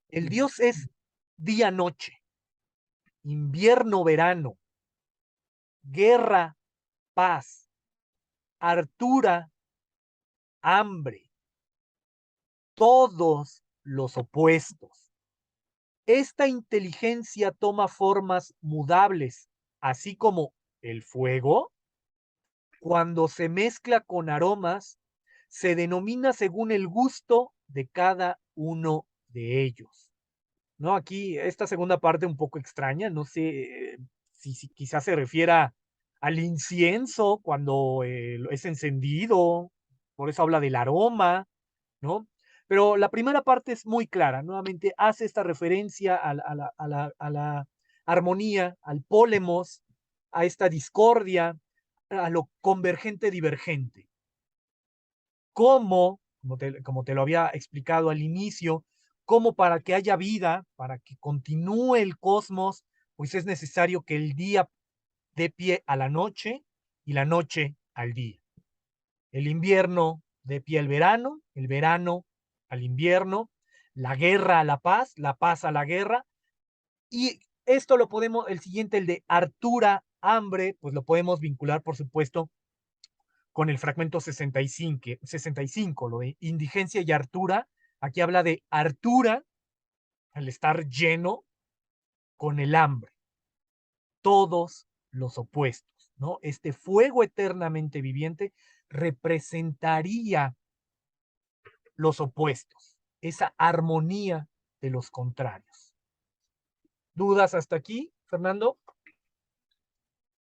Speaker 1: El Dios es día-noche. invierno, verano, guerra, paz, hartura, hambre, todos los opuestos. Esta inteligencia toma formas mudables, así como el fuego, cuando se mezcla con aromas, se denomina según el gusto de cada uno de ellos. ¿No? Aquí esta segunda parte un poco extraña, no sé si quizás se refiera al incienso cuando es encendido, por eso habla del aroma, ¿no? Pero la primera parte es muy clara, nuevamente hace esta referencia a la armonía, al pólemos, a esta discordia, a lo convergente divergente. Como te lo había explicado al inicio, como para que haya vida, para que continúe el cosmos, pues es necesario que el día dé pie a la noche y la noche al día. El invierno dé pie al verano, el verano al invierno, la guerra a la paz a la guerra. Y esto lo podemos, el siguiente, el de hartura, hambre, pues lo podemos vincular, por supuesto, con el fragmento 65, lo de indigencia y hartura. Aquí habla de hartura, al estar lleno, con el hambre. Todos los opuestos, ¿no? Este fuego eternamente viviente representaría los opuestos, esa armonía de los contrarios. ¿Dudas hasta aquí, Fernando?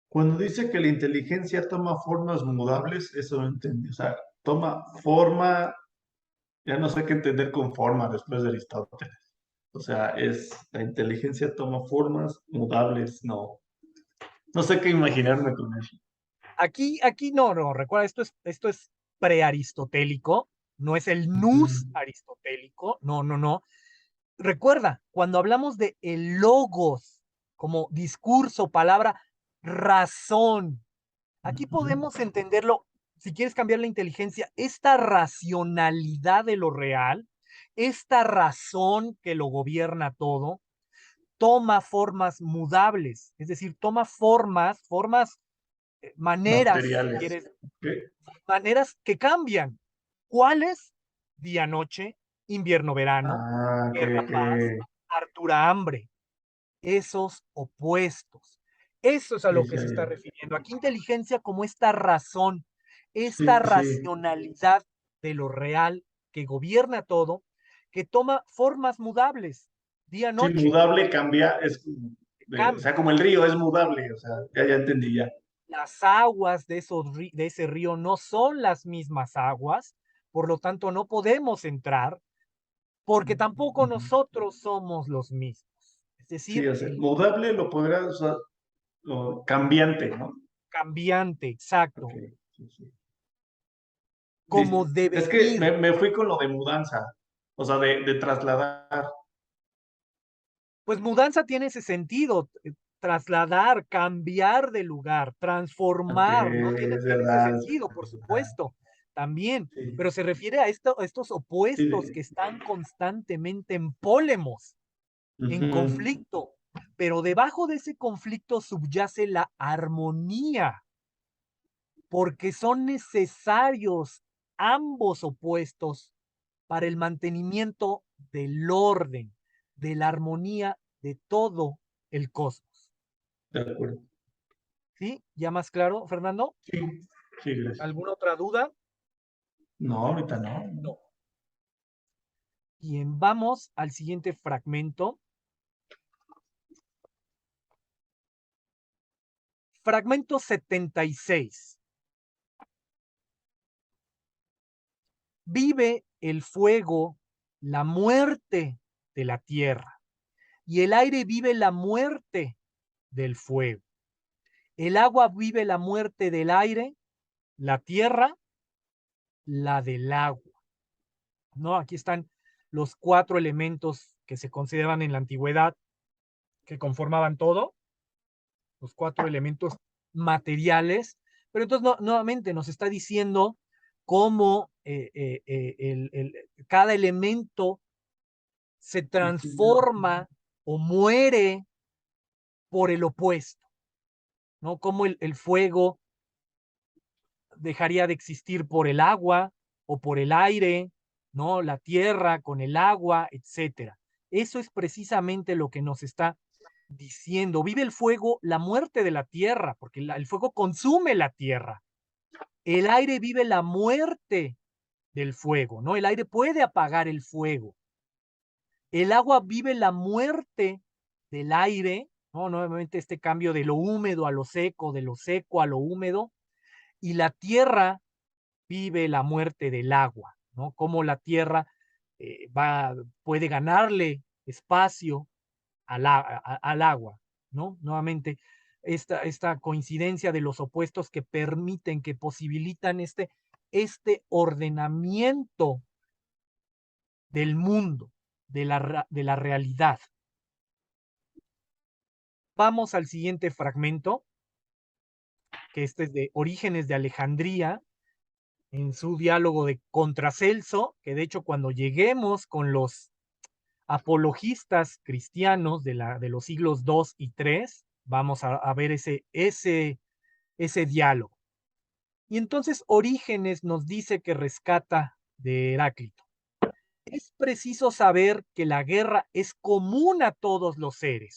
Speaker 2: Cuando dice que la inteligencia toma formas mudables, eso no entendí. O sea, toma forma, ya no sé qué entender con forma después de Aristóteles. O sea, la inteligencia toma formas mudables, no. No sé qué imaginarme con eso.
Speaker 1: Aquí no, recuerda, esto es prearistotélico, no es el nous
Speaker 2: Ujú.
Speaker 1: aristotélico, no. Recuerda, cuando hablamos de el logos como discurso, palabra, razón, aquí
Speaker 2: Ujú.
Speaker 1: podemos entenderlo, si quieres cambiar la inteligencia, esta racionalidad de lo real, esta razón que lo gobierna todo, toma formas mudables, es decir, toma formas, maneras, si
Speaker 2: Materiales.
Speaker 1: quieres,
Speaker 2: Ok.
Speaker 1: maneras que cambian. ¿Cuáles? Día, noche, invierno, verano,
Speaker 2: Ah, ok,
Speaker 1: guerra,
Speaker 2: ok.
Speaker 1: paz, hartura, hambre. Esos opuestos. Eso es a
Speaker 2: Sí,
Speaker 1: lo
Speaker 2: sí,
Speaker 1: que se está refiriendo. Aquí inteligencia como esta razón, esta
Speaker 2: sí, sí.
Speaker 1: racionalidad de lo real que gobierna todo, que toma formas mudables, día,
Speaker 2: Sí,
Speaker 1: noche,
Speaker 2: mudable cambia, o sea,
Speaker 1: cambia.
Speaker 2: como el río es mudable, o sea, ya entendí ya.
Speaker 1: Las aguas de ese río no son las mismas aguas, por lo tanto no podemos entrar porque tampoco
Speaker 2: Ujú.
Speaker 1: nosotros somos los mismos. Es
Speaker 2: Sí,
Speaker 1: decir,
Speaker 2: o sea,
Speaker 1: el
Speaker 2: mudable lo podrás usar, o cambiante, ¿no?
Speaker 1: cambiante,
Speaker 2: Ok,
Speaker 1: exacto,
Speaker 2: sí, sí.
Speaker 1: como
Speaker 2: Es que
Speaker 1: devenir.
Speaker 2: me fui con lo de mudanza, o sea, de trasladar.
Speaker 1: Pues mudanza tiene ese sentido, trasladar, cambiar de lugar,
Speaker 2: Ok,
Speaker 1: transformar, ¿no?
Speaker 2: es
Speaker 1: Tiene ese
Speaker 2: verdad,
Speaker 1: sentido, por
Speaker 2: es verdad.
Speaker 1: supuesto, también,
Speaker 2: Sí,
Speaker 1: pero se refiere a estos
Speaker 2: sí,
Speaker 1: opuestos que están constantemente en pólemos, en
Speaker 2: ujú,
Speaker 1: conflicto, pero debajo de ese conflicto subyace la armonía, porque son necesarios ambos opuestos para el mantenimiento del orden, de la armonía de todo el cosmos.
Speaker 2: de acuerdo.
Speaker 1: ¿Sí? ¿Ya más claro, Fernando?
Speaker 2: Sí, sí, gracias.
Speaker 1: ¿Alguna otra duda?
Speaker 2: No, ahorita no.
Speaker 1: No. Bien, vamos al siguiente fragmento. Fragmento 76. Vive el fuego, la muerte de la tierra, y el aire vive la muerte del fuego. El agua vive la muerte del aire, la tierra, la del agua. ¿No? Aquí están los cuatro elementos que se consideraban en la antigüedad que conformaban todo, los cuatro elementos materiales, pero entonces nuevamente nos está diciendo cómo cada elemento se transforma o muere por el opuesto, ¿no? Como el fuego dejaría de existir por el agua o por el aire, ¿no? La tierra con el agua, etcétera. Eso es precisamente lo que nos está diciendo. Vive el fuego la muerte de la tierra, porque el fuego consume la tierra. El aire vive la muerte del fuego, ¿no? El aire puede apagar el fuego. El agua vive la muerte del aire, ¿no? Nuevamente este cambio de lo húmedo a lo seco, de lo seco a lo húmedo, y la tierra vive la muerte del agua, ¿no? Cómo la tierra puede ganarle espacio al agua, ¿no? Nuevamente, esta coincidencia de los opuestos que permiten, que posibilitan este ordenamiento del mundo, de la realidad. Vamos al siguiente fragmento, que este es de Orígenes de Alejandría, en su diálogo de contra Celso, que de hecho cuando lleguemos con los apologistas cristianos de los siglos II y III, vamos a ver ese diálogo. Y entonces Orígenes nos dice que rescata de Heráclito. Es preciso saber que la guerra es común a todos los seres,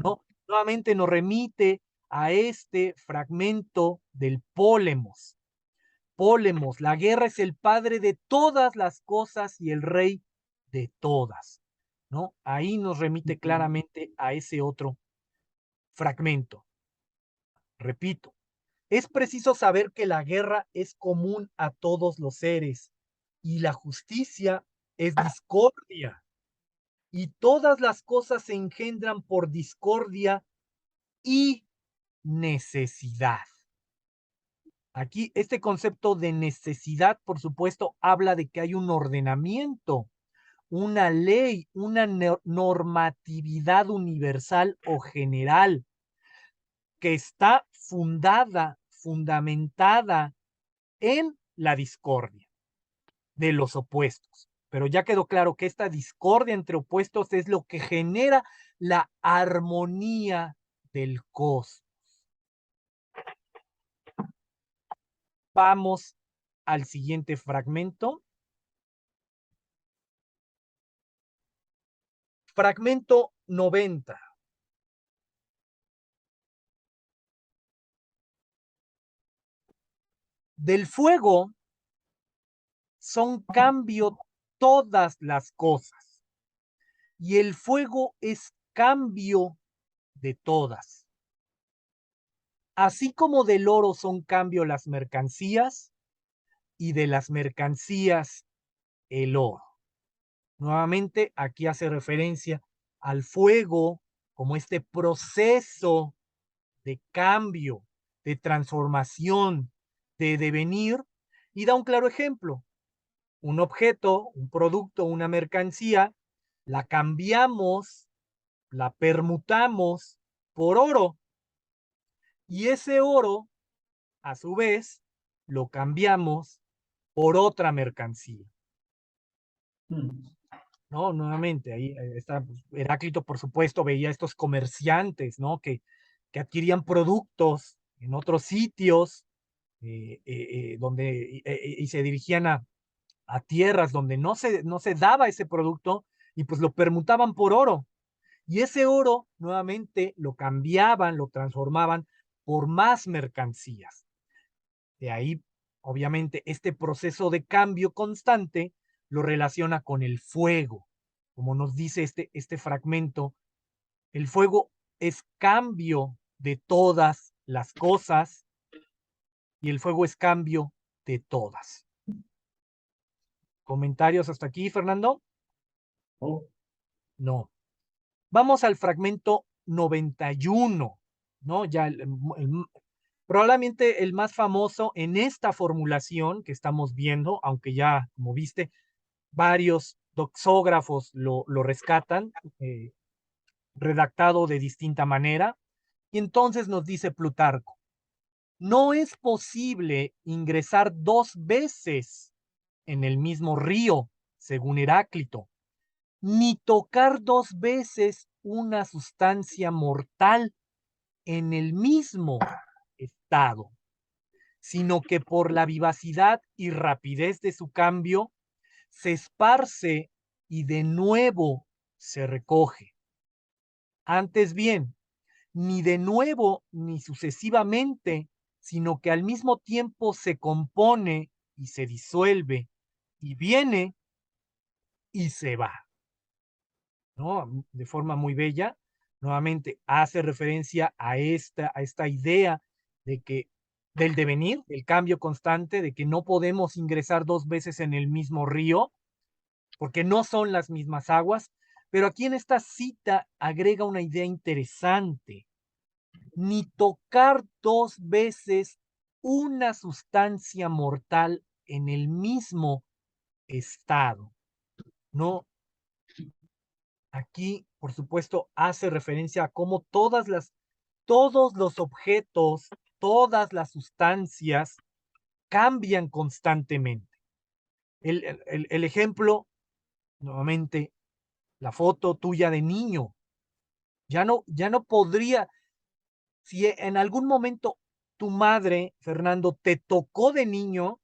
Speaker 1: ¿no? Nuevamente nos remite a este fragmento del Pólemos. Pólemos, la guerra es el padre de todas las cosas y el rey de todas, ¿no? Ahí nos remite claramente a ese otro fragmento. Repito, es preciso saber que la guerra es común a todos los seres y la justicia es discordia y todas las cosas se engendran por discordia y necesidad. Aquí este concepto de necesidad, por supuesto, habla de que hay un ordenamiento, una ley, una normatividad universal o general que está fundamentada en la discordia de los opuestos. Pero ya quedó claro que esta discordia entre opuestos es lo que genera la armonía del cosmos. Vamos al siguiente fragmento. Fragmento 90. Del fuego son cambio todas las cosas y el fuego es cambio de todas. Así como del oro son cambio las mercancías y de las mercancías el oro. Nuevamente, aquí hace referencia al fuego como este proceso de cambio, de transformación, de devenir, y da un claro ejemplo. Un objeto, un producto, una mercancía, la cambiamos, la permutamos por oro, y ese oro, a su vez, lo cambiamos por otra mercancía. ¿No? Nuevamente, ahí está Heráclito, por supuesto, veía estos comerciantes, ¿no? Que adquirían productos en otros sitios donde y se dirigían a tierras donde no se daba ese producto y pues lo permutaban por oro. Y ese oro nuevamente lo cambiaban, lo transformaban por más mercancías. De ahí, obviamente, este proceso de cambio constante lo relaciona con el fuego. Como nos dice este fragmento, el fuego es cambio de todas las cosas y el fuego es cambio de todas. ¿Comentarios hasta aquí, Fernando?
Speaker 2: Oh,
Speaker 1: No. Vamos al fragmento 91, ¿no? Ya probablemente el más famoso en esta formulación que estamos viendo, aunque ya, como viste, varios doxógrafos lo rescatan, redactado de distinta manera. Y entonces nos dice Plutarco, no es posible ingresar dos veces en el mismo río, según Heráclito, ni tocar dos veces una sustancia mortal en el mismo estado, sino que por la vivacidad y rapidez de su cambio, se esparce y de nuevo se recoge. Antes bien, ni de nuevo ni sucesivamente, sino que al mismo tiempo se compone y se disuelve, y viene y se va, ¿no? De forma muy bella, nuevamente hace referencia a esta idea de que del devenir, el cambio constante, de que no podemos ingresar dos veces en el mismo río, porque no son las mismas aguas, pero aquí en esta cita agrega una idea interesante, ni tocar dos veces una sustancia mortal en el mismo estado, ¿no? Aquí, por supuesto, hace referencia a cómo todos los objetos, todas las sustancias cambian constantemente. El ejemplo, nuevamente, la foto tuya de niño, ya no podría, si en algún momento tu madre, Fernando, te tocó de niño,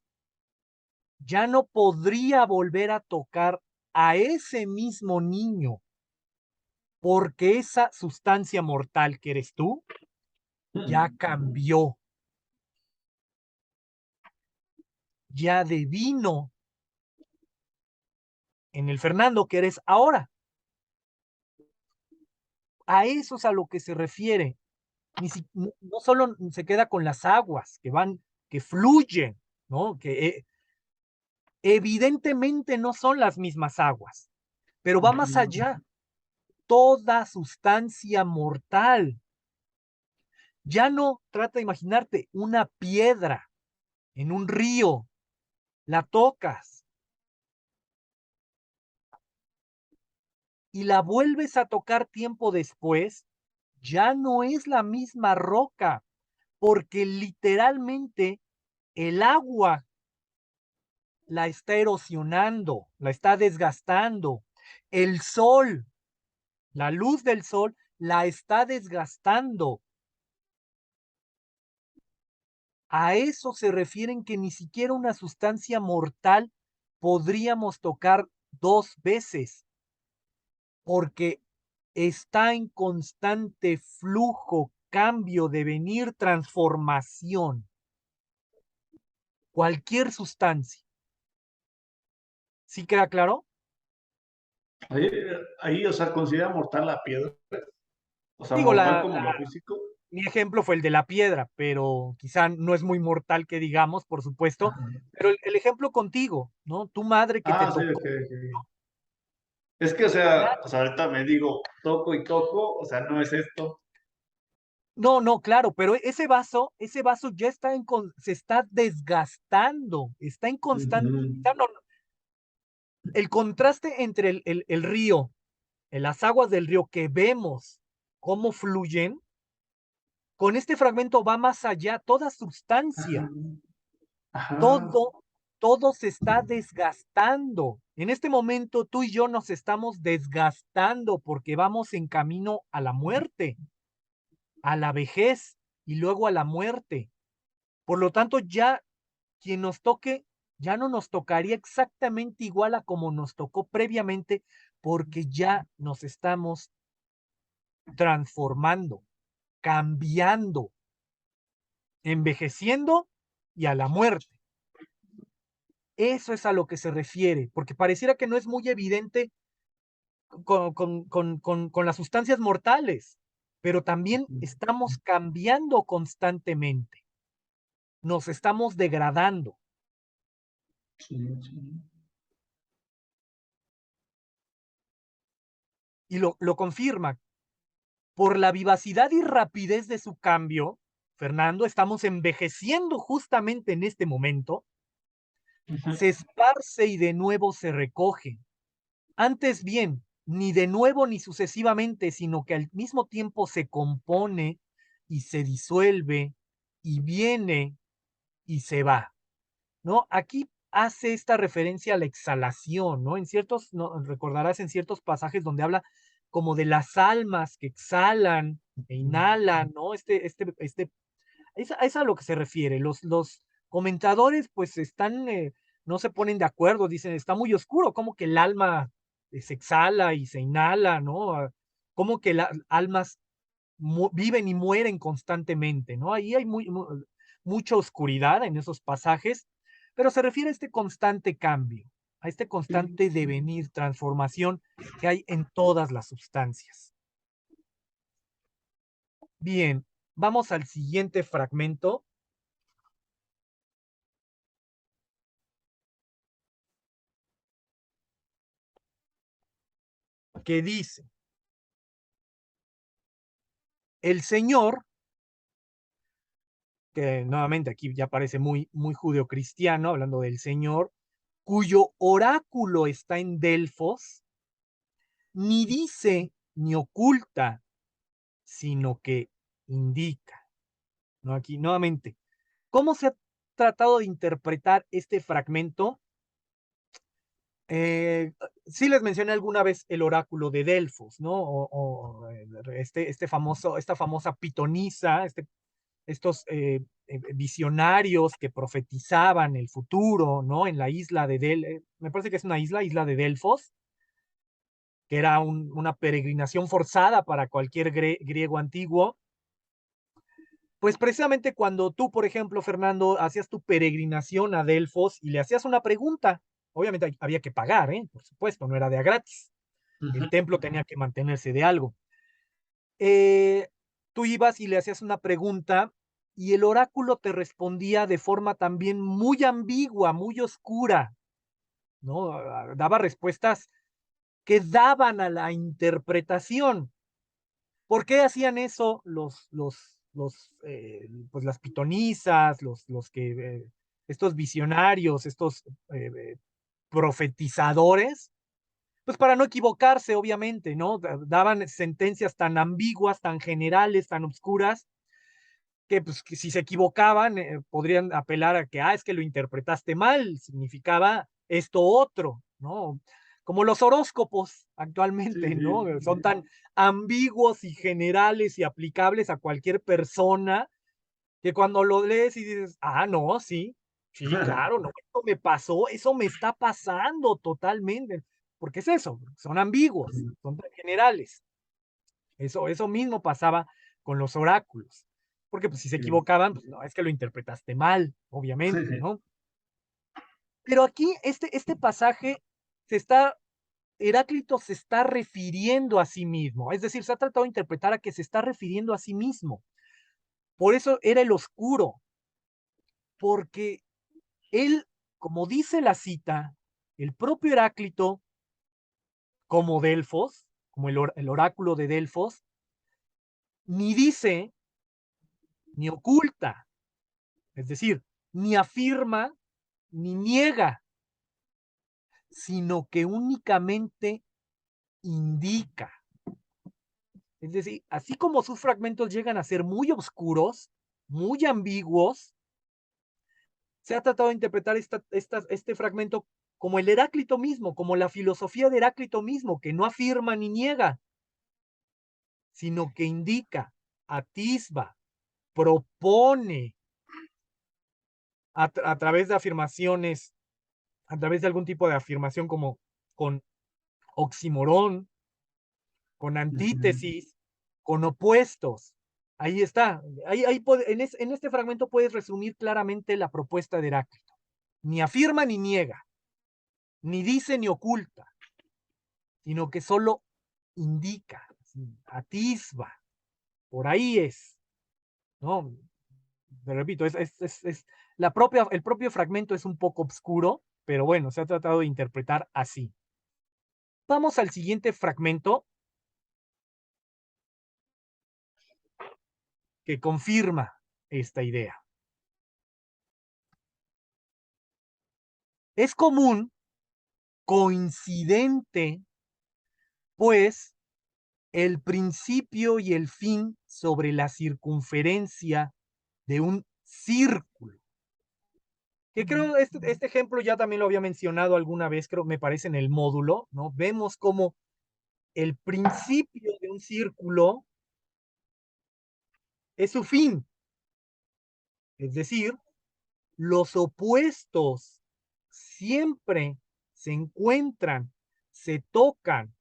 Speaker 1: ya no podría volver a tocar a ese mismo niño, porque esa sustancia mortal que eres tú ya cambió, ya devino en el Fernando que eres ahora. A eso es a lo que se refiere. No solo se queda con las aguas que van, que fluyen, ¿no? Que evidentemente no son las mismas aguas, pero va más allá. Toda sustancia mortal. Ya no trata de imaginarte una piedra en un río, la tocas y la vuelves a tocar tiempo después, ya no es la misma roca, porque literalmente el agua la está erosionando, la está desgastando. El sol, la luz del sol, la está desgastando. A eso se refieren que ni siquiera una sustancia mortal podríamos tocar dos veces, porque está en constante flujo, cambio, devenir, transformación. Cualquier sustancia. ¿Sí queda claro?
Speaker 2: Ahí, ahí, o sea, considera mortal la piedra. O sea,
Speaker 1: Digo,
Speaker 2: mortal como lo físico.
Speaker 1: mi ejemplo fue el de la piedra, pero quizá no es muy mortal que digamos, por supuesto,
Speaker 2: Ajá.
Speaker 1: pero el ejemplo contigo, ¿no? Tu madre que te
Speaker 2: Ah, sí,
Speaker 1: tocó.
Speaker 2: ok, ok. Es que,
Speaker 1: Ya
Speaker 2: o sea, ahorita me digo, toco y toco, o sea, no es esto.
Speaker 1: no, no, claro, pero ese vaso ya está se está desgastando, está en constante,
Speaker 2: Ujú.
Speaker 1: ya el contraste entre el río, las aguas del río que vemos cómo fluyen, con este fragmento va más allá, toda
Speaker 2: Ajá.
Speaker 1: sustancia,
Speaker 2: Ajá.
Speaker 1: todo, todo se está desgastando. En este momento tú y yo nos estamos desgastando porque vamos en camino a la muerte, a la vejez y luego a la muerte. Por lo tanto, ya quien nos toque, ya no nos tocaría exactamente igual a como nos tocó previamente, porque ya nos estamos transformando, cambiando, envejeciendo y a la muerte. Eso es a lo que se refiere, porque pareciera que no es muy evidente con las sustancias mortales, pero también estamos cambiando constantemente, nos estamos degradando.
Speaker 2: Sí, sí.
Speaker 1: Y lo confirma. Por la vivacidad y rapidez de su cambio, Fernando, estamos envejeciendo justamente en este momento,
Speaker 2: Ujú.
Speaker 1: se esparce y de nuevo se recoge. Antes bien, ni de nuevo ni sucesivamente, sino que al mismo tiempo se compone y se disuelve y viene y se va, ¿no? Aquí hace esta referencia a la exhalación, ¿no? En ciertos, no, recordarás en ciertos pasajes donde habla como de las almas que exhalan e inhala, ¿no? Es a lo que se refiere. Los comentadores, pues, no se ponen de acuerdo, dicen, está muy oscuro, como que el alma se exhala y se inhala, ¿no? Como que las almas viven y mueren constantemente, ¿no? Ahí hay mucha oscuridad en esos pasajes, pero se refiere a este constante cambio, a este constante devenir, transformación que hay en todas las sustancias. Bien, vamos al siguiente fragmento que dice, el Señor, que nuevamente aquí ya parece muy judeocristiano, hablando del Señor, cuyo oráculo está en Delfos, ni dice ni oculta, sino que indica, ¿no? Aquí nuevamente, ¿cómo se ha tratado de interpretar este fragmento? Sí les mencioné alguna vez el oráculo de Delfos, ¿no? Esta famosa pitonisa, estos visionarios que profetizaban el futuro, ¿no? En la isla de me parece que es una isla de Delfos, que era una peregrinación forzada para cualquier griego antiguo. Pues precisamente cuando tú, por ejemplo, Fernando, hacías tu peregrinación a Delfos y le hacías una pregunta, obviamente había que pagar, ¿eh? Por supuesto, no era de a gratis. El templo tenía que mantenerse de algo. Eh, Tú ibas y le hacías una pregunta y el oráculo te respondía de forma también muy ambigua, muy oscura, ¿no? Daba respuestas que daban a la interpretación. ¿Por qué hacían eso pues las pitonisas, estos visionarios, estos profetizadores? Pues para no equivocarse, obviamente, ¿no? Daban sentencias tan ambiguas, tan generales, tan obscuras, que pues que si se equivocaban, podrían apelar a que, es que lo interpretaste mal, significaba esto otro, ¿no? Como los horóscopos
Speaker 2: Sí,
Speaker 1: actualmente, ¿no?
Speaker 2: sí.
Speaker 1: Son tan ambiguos y generales y aplicables a cualquier persona que cuando lo lees y dices, no, sí, sí, claro, no, esto me pasó, eso me está pasando totalmente, porque es eso, son ambiguos, son tan generales. Eso mismo pasaba con los oráculos, porque pues si se
Speaker 2: Sí.
Speaker 1: equivocaban, pues no, es que lo interpretaste mal, obviamente, ¿no? Pero aquí este pasaje se está, Heráclito se está refiriendo a sí mismo, es decir, se ha tratado de interpretar a que se está refiriendo a sí mismo. Por eso era el oscuro, porque él, como dice la cita, el propio Heráclito, como Delfos, como el oráculo de Delfos, ni dice ni oculta, es decir, ni afirma ni niega, sino que únicamente indica. Es decir, así como sus fragmentos llegan a ser muy oscuros, muy ambiguos, se ha tratado de interpretar este fragmento como el Heráclito mismo, como la filosofía de Heráclito mismo, que no afirma ni niega, sino que indica, atisba, propone a través de afirmaciones, a través de algún tipo de afirmación como con oximorón, con antítesis, con opuestos. Ahí está. En este fragmento puedes resumir claramente la propuesta de Heráclito. Ni afirma ni niega, ni dice ni oculta, sino que solo indica, atisba. Por ahí es, ¿no? Te repito, el propio fragmento es un poco oscuro, pero bueno, se ha tratado de interpretar así. Vamos al siguiente fragmento que confirma esta idea. Es común, coincidente, pues, el principio y el fin sobre la circunferencia de un círculo. Que creo, este ejemplo ya también lo había mencionado alguna vez, creo, me parece en el módulo, ¿no? Vemos como el principio de un círculo es su fin. Es decir, los opuestos siempre se encuentran, se tocan.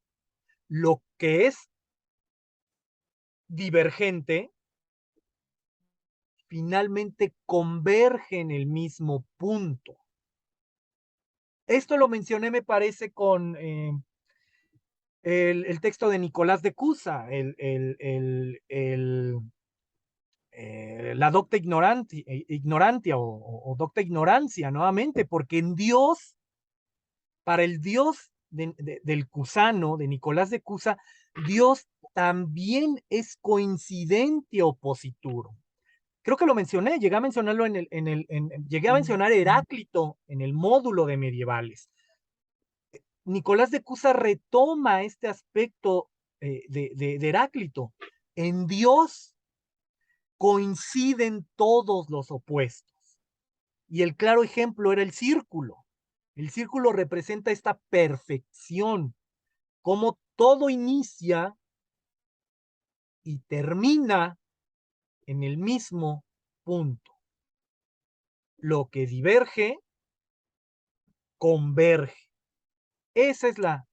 Speaker 1: Lo que es divergente finalmente converge en el mismo punto. Esto lo mencioné, me parece, con el texto de Nicolás de Cusa, la docta ignorantia o docta ignorancia, nuevamente, porque en Dios, para el Dios del Cusano, de Nicolás de Cusa, Dios también es coincidente oposituro. Creo que lo mencioné, llegué a mencionarlo llegué a mencionar Heráclito en el módulo de medievales. Nicolás de Cusa retoma este aspecto de Heráclito. En Dios coinciden todos los opuestos. Y el claro ejemplo era el círculo. El círculo representa esta perfección, como todo inicia y termina en el mismo punto. Lo que diverge, converge. Esa es la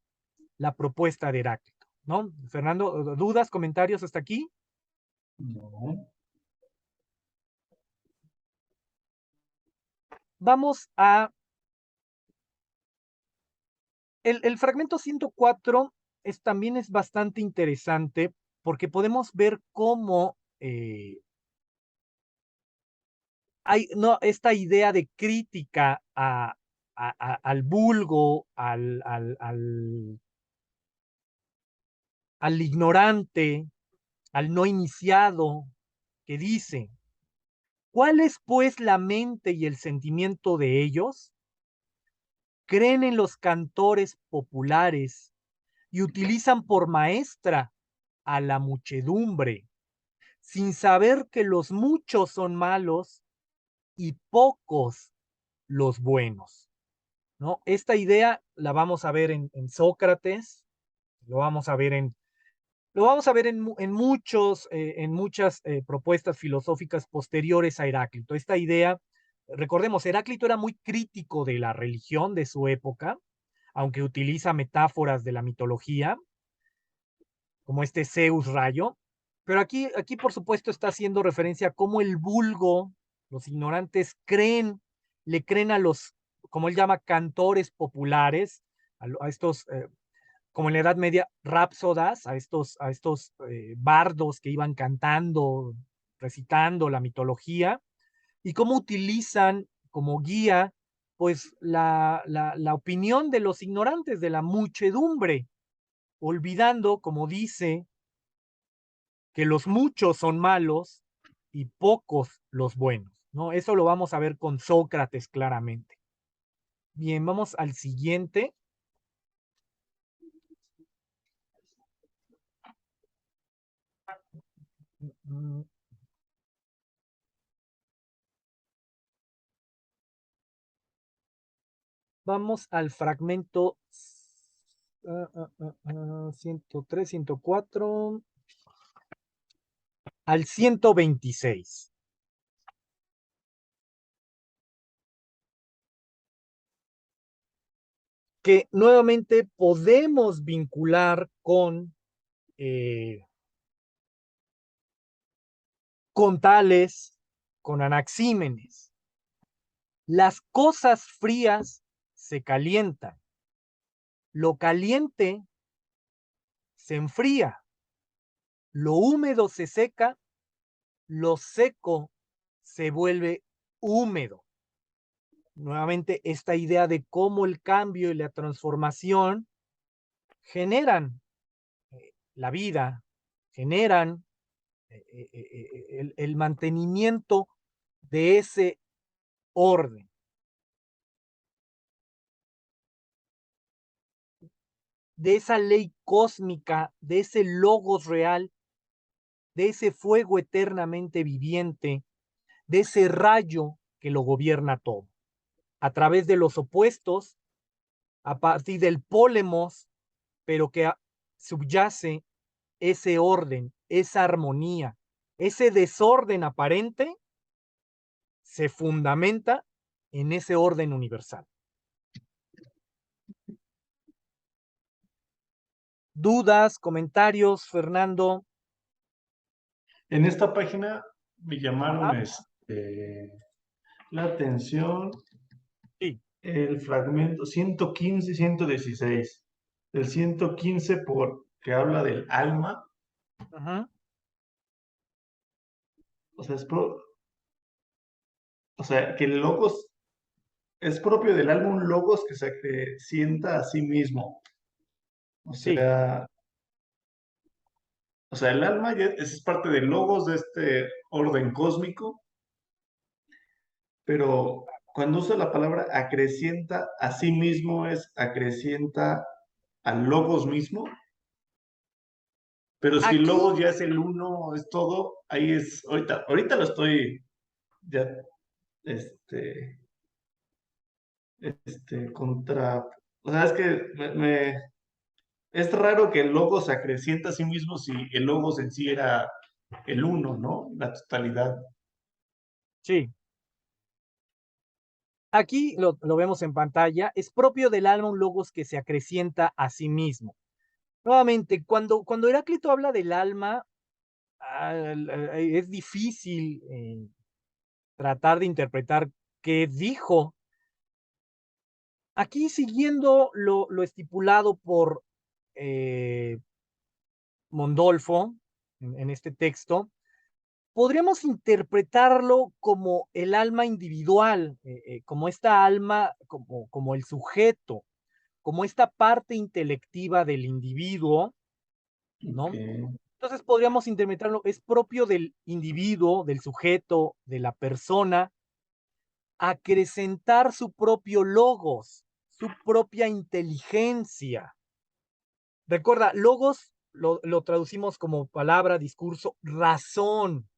Speaker 1: propuesta de Heráclito, ¿no? Fernando, ¿dudas, comentarios hasta aquí?
Speaker 2: No.
Speaker 1: Vamos a... El fragmento 104 también es bastante interesante porque podemos ver cómo hay esta idea de crítica al vulgo, al ignorante, al no iniciado, que dice, ¿cuál es pues la mente y el sentimiento de ellos? Creen en los cantores populares y utilizan por maestra a la muchedumbre, sin saber que los muchos son malos y pocos los buenos, ¿no? Esta idea la vamos a ver en Sócrates, lo vamos a ver en muchas propuestas filosóficas posteriores a Heráclito. Esta idea, recordemos, Heráclito era muy crítico de la religión de su época, aunque utiliza metáforas de la mitología, como este Zeus rayo, pero aquí por supuesto está haciendo referencia a cómo el vulgo, los ignorantes le creen a los, como él llama, cantores populares, a estos como en la Edad Media, rápsodas, a estos bardos que iban cantando, recitando la mitología, y cómo utilizan como guía, pues, la opinión de los ignorantes, de la muchedumbre, olvidando, como dice, que los muchos son malos y pocos los buenos, ¿no? Eso lo vamos a ver con Sócrates claramente. Bien, vamos al siguiente. Vamos al fragmento 103, 104, al 126. Que nuevamente podemos vincular con Tales, con Anaxímenes. Las cosas frías se calientan, lo caliente se enfría, lo húmedo se seca, lo seco se vuelve húmedo. Nuevamente, esta idea de cómo el cambio y la transformación generan la vida, generan el mantenimiento de ese orden. De esa ley cósmica, de ese logos real, de ese fuego eternamente viviente, de ese rayo que lo gobierna todo. A través de los opuestos, a partir del pólemos, pero que subyace ese orden, esa armonía, Ese desorden aparente se fundamenta en ese orden universal. ¿Dudas, comentarios, Fernando?
Speaker 2: En esta página me
Speaker 1: Ajá,
Speaker 2: llamaron la atención
Speaker 1: sí.
Speaker 2: el fragmento 115 y 116. El 115 porque habla del alma,
Speaker 1: Ajá,
Speaker 2: o sea, o sea, que el logos es propio del alma un logos que se sienta a sí mismo. O
Speaker 1: sí.
Speaker 2: sea, o sea, el alma ya es parte del logos de este orden cósmico, pero cuando usa la palabra acrecienta a sí mismo es acrecienta al logos mismo, pero si el
Speaker 1: Aquí,
Speaker 2: logos ya es el uno, es todo, ahí es, ahorita lo estoy ya, este, o sea, es que es raro que el logos se acrecienta a sí mismo si el logos en sí era el uno, ¿no? La totalidad.
Speaker 1: sí. Aquí lo vemos en pantalla. Es propio del alma un logos que se acrecienta a sí mismo. Nuevamente, cuando Heráclito habla del alma, es difícil tratar de interpretar qué dijo. Aquí, siguiendo lo estipulado por eh, Mondolfo en este texto, podríamos interpretarlo como el alma individual, como esta alma, como el sujeto, como esta parte intelectiva del individuo,
Speaker 2: Ok,
Speaker 1: ¿no? Entonces podríamos interpretarlo, es propio del individuo, del sujeto, de la persona, acrecentar su propio logos, su propia inteligencia. Recuerda, logos lo traducimos como palabra, discurso, razón.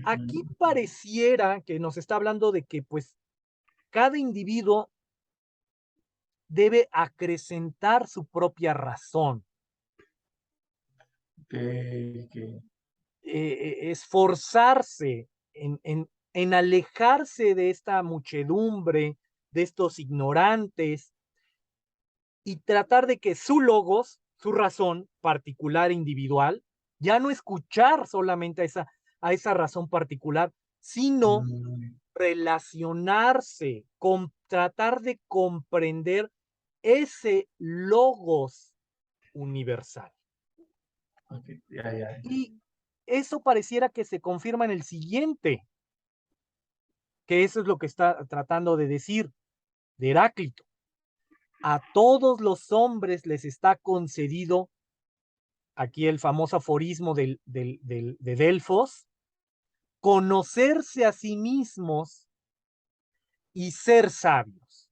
Speaker 1: Aquí
Speaker 2: ujú,
Speaker 1: pareciera que nos está hablando de que pues cada individuo debe acrecentar su propia razón,
Speaker 2: ok, ok.
Speaker 1: esforzarse en alejarse de esta muchedumbre, de estos ignorantes, y tratar de que su logos, su razón particular individual, ya no escuchar solamente a esa razón particular, sino
Speaker 2: Mm,
Speaker 1: relacionarse, con tratar de comprender ese logos universal.
Speaker 2: ok, ya, ya.
Speaker 1: Y eso pareciera que se confirma en el siguiente, que eso es lo que está tratando de decir de Heráclito. A todos los hombres les está concedido, aquí el famoso aforismo de Delfos, conocerse a sí mismos y ser sabios.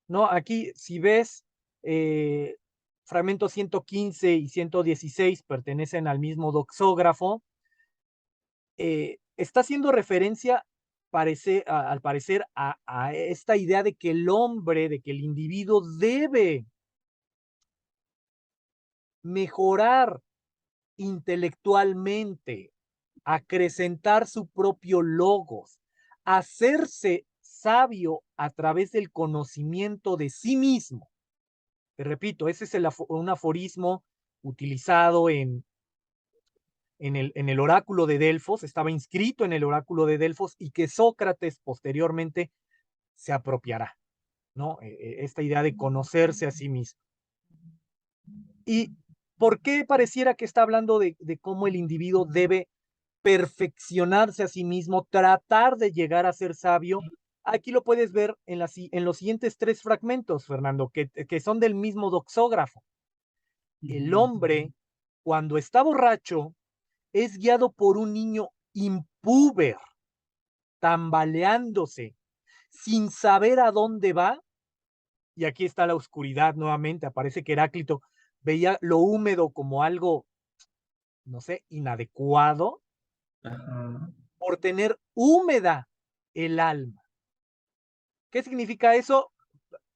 Speaker 1: ¿No? Aquí, si ves, eh, fragmentos 115 y 116 pertenecen al mismo doxógrafo, está haciendo referencia, al parecer, a esta idea de que el hombre, de que el individuo debe mejorar intelectualmente, acrecentar su propio logos, hacerse sabio a través del conocimiento de sí mismo. Te repito, ese es un aforismo utilizado en el oráculo de Delfos, estaba inscrito en el oráculo de Delfos y que Sócrates posteriormente se apropiará, ¿no? Esta idea de conocerse a sí mismo. ¿Y por qué pareciera que está hablando de cómo el individuo debe perfeccionarse a sí mismo, tratar de llegar a ser sabio? Aquí lo puedes ver en los siguientes tres fragmentos, Fernando, que son del mismo doxógrafo. El
Speaker 2: Ujú,
Speaker 1: hombre, cuando está borracho, es guiado por un niño impúber, tambaleándose, sin saber a dónde va. Y aquí está la oscuridad nuevamente. Aparece que Heráclito veía lo húmedo como algo, no sé, inadecuado,
Speaker 2: ajá,
Speaker 1: por tener húmeda el alma. ¿Qué significa eso?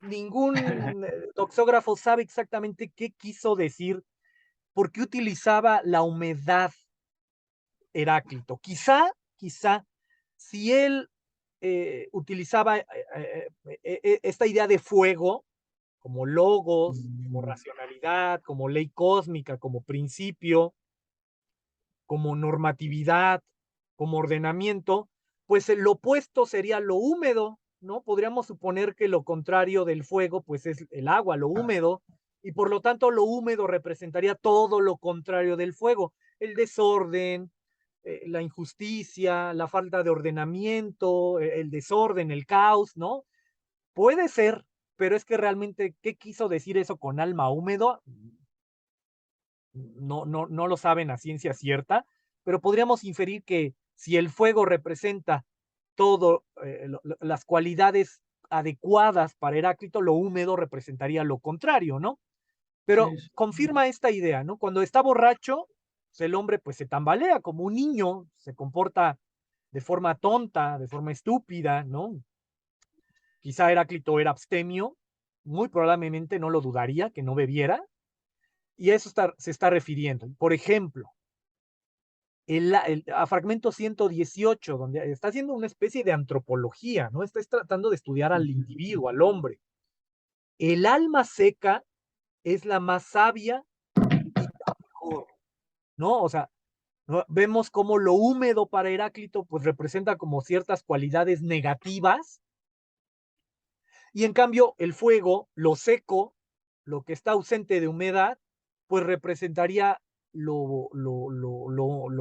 Speaker 1: Ningún toxógrafo sabe exactamente qué quiso decir, por qué utilizaba la humedad. Heráclito. Quizá, si él utilizaba esta idea de fuego como logos, como
Speaker 2: Mm,
Speaker 1: racionalidad, como ley cósmica, como principio, como normatividad, como ordenamiento, pues lo opuesto sería lo húmedo, ¿no? Podríamos suponer que lo contrario del fuego, pues es el agua, lo
Speaker 2: ah,
Speaker 1: húmedo, y por lo tanto lo húmedo representaría todo lo contrario del fuego, el desorden, la injusticia, la falta de ordenamiento, el desorden, el caos, ¿no? Puede ser, pero es que realmente, ¿qué quiso decir eso con alma húmedo? No lo saben a ciencia cierta, pero podríamos inferir que si el fuego representa todo, las cualidades adecuadas para Heráclito, lo húmedo representaría lo contrario, ¿no?
Speaker 2: sí,
Speaker 1: Pero
Speaker 2: sí.
Speaker 1: confirma esta idea, ¿no? Cuando está borracho, pues el hombre pues se tambalea como un niño, se comporta de forma tonta, de forma estúpida, ¿no? Quizá Heráclito era abstemio, muy probablemente no lo dudaría que no bebiera, y eso se está refiriendo. Por ejemplo, a fragmento 118, donde está haciendo una especie de antropología, ¿no? Está tratando de estudiar al individuo, al hombre. El alma seca es la más sabia y la mejor, ¿no? O sea, ¿no? Vemos cómo lo húmedo para Heráclito pues representa como ciertas cualidades negativas y en cambio el fuego, lo seco, lo que está ausente de humedad, pues representaría lo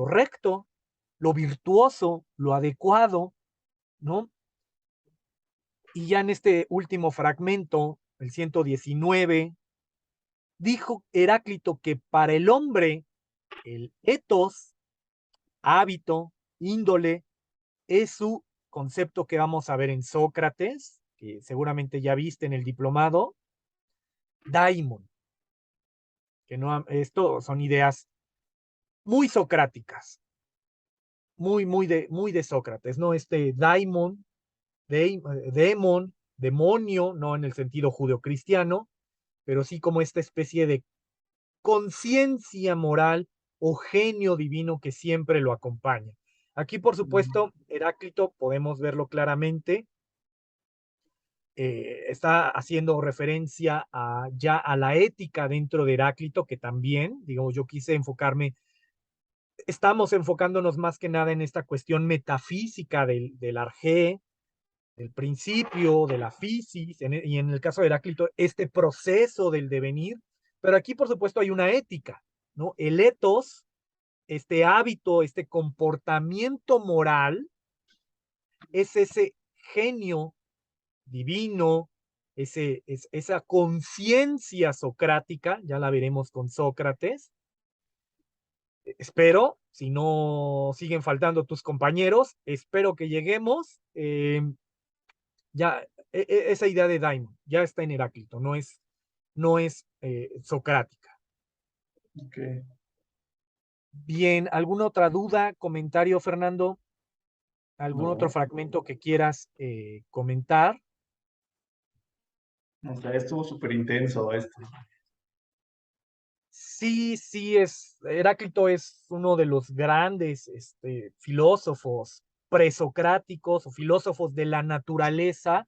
Speaker 1: recto, lo virtuoso, lo adecuado, ¿no? Y ya en este último fragmento, el 119, dijo Heráclito que para el hombre el etos, hábito, índole, es su concepto que vamos a ver en Sócrates, que seguramente ya viste en el diplomado, daimon, que no, esto son ideas muy socráticas, muy de Sócrates, ¿no? Este daimon, demon, demonio, no en el sentido judeocristiano, pero sí como esta especie de conciencia moral o genio divino que siempre lo acompaña. Aquí, por
Speaker 2: Mm,
Speaker 1: supuesto, Heráclito, podemos verlo claramente, está haciendo referencia ya a la ética dentro de Heráclito, que también, digamos, yo quise enfocarme, estamos enfocándonos más que nada en esta cuestión metafísica del arjé, del principio, de la fisis, y en el caso de Heráclito, este proceso del devenir, pero aquí, por supuesto, hay una ética, ¿no? El etos, este hábito, este comportamiento moral, es ese genio divino, esa conciencia socrática, ya la veremos con Sócrates. Espero, si no siguen faltando tus compañeros, espero que lleguemos. Ya, esa idea de Daimon ya está en Heráclito, no es socrática.
Speaker 2: ok.
Speaker 1: Bien, ¿alguna otra duda, comentario, Fernando? ¿Algún otro
Speaker 2: No,
Speaker 1: fragmento que quieras comentar?
Speaker 2: o sea, estuvo súper intenso esto.
Speaker 1: Sí, sí, Heráclito es uno de los grandes filósofos presocráticos o filósofos de la naturaleza,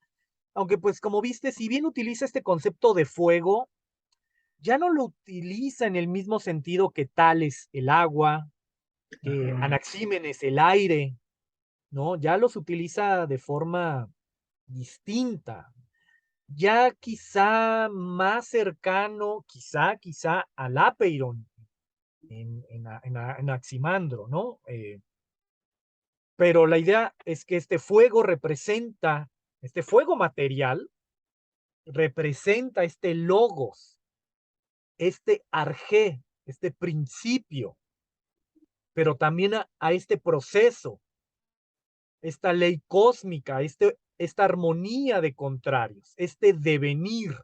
Speaker 1: aunque pues como viste, si bien utiliza este concepto de fuego, ya no lo utiliza en el mismo sentido que Tales el agua, que
Speaker 2: Ajá.
Speaker 1: Anaxímenes el aire, ¿no? Ya los utiliza de forma distinta, ya quizá más cercano, quizá al Apeiron en Aximandro, ¿no? Pero la idea es que este fuego material representa este logos, este arjé, este principio, pero también a este proceso, esta ley cósmica, esta armonía de contrarios, este devenir,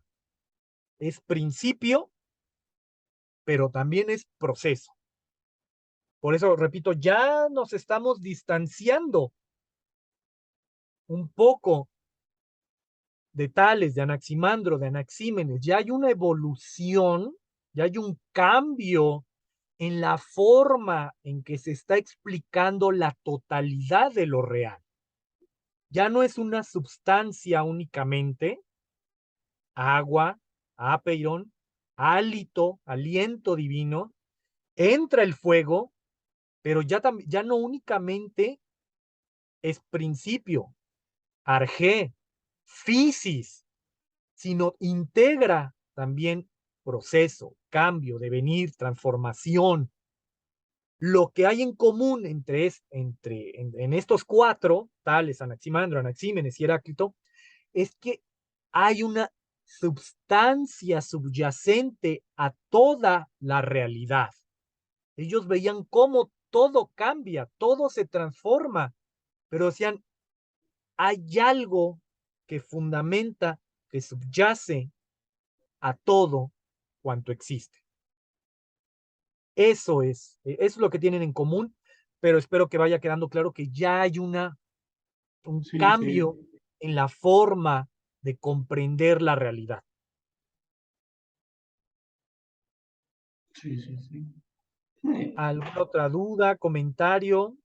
Speaker 1: es principio, pero también es proceso. Por eso, repito, ya nos estamos distanciando un poco de Tales, de Anaximandro, de Anaxímenes. Ya hay una evolución, ya hay un cambio en la forma en que se está explicando la totalidad de lo real. Ya no es una substancia únicamente, agua, apeiron, hálito, aliento divino, entra el fuego, pero ya no únicamente es principio, arjé, fisis, sino integra también proceso, cambio, devenir, transformación. Lo que hay en común en estos cuatro, tales, Anaximandro, Anaxímenes y Heráclito, es que hay una substancia subyacente a toda la realidad. Ellos veían cómo todo cambia, todo se transforma, pero decían, hay algo que fundamenta, que subyace a todo cuanto existe. Eso es lo que tienen en común, pero espero que vaya quedando claro que ya hay un
Speaker 2: Sí, sí,
Speaker 1: cambio en la forma de comprender la realidad.
Speaker 2: sí, sí, sí.
Speaker 1: ¿Alguna otra duda, comentario?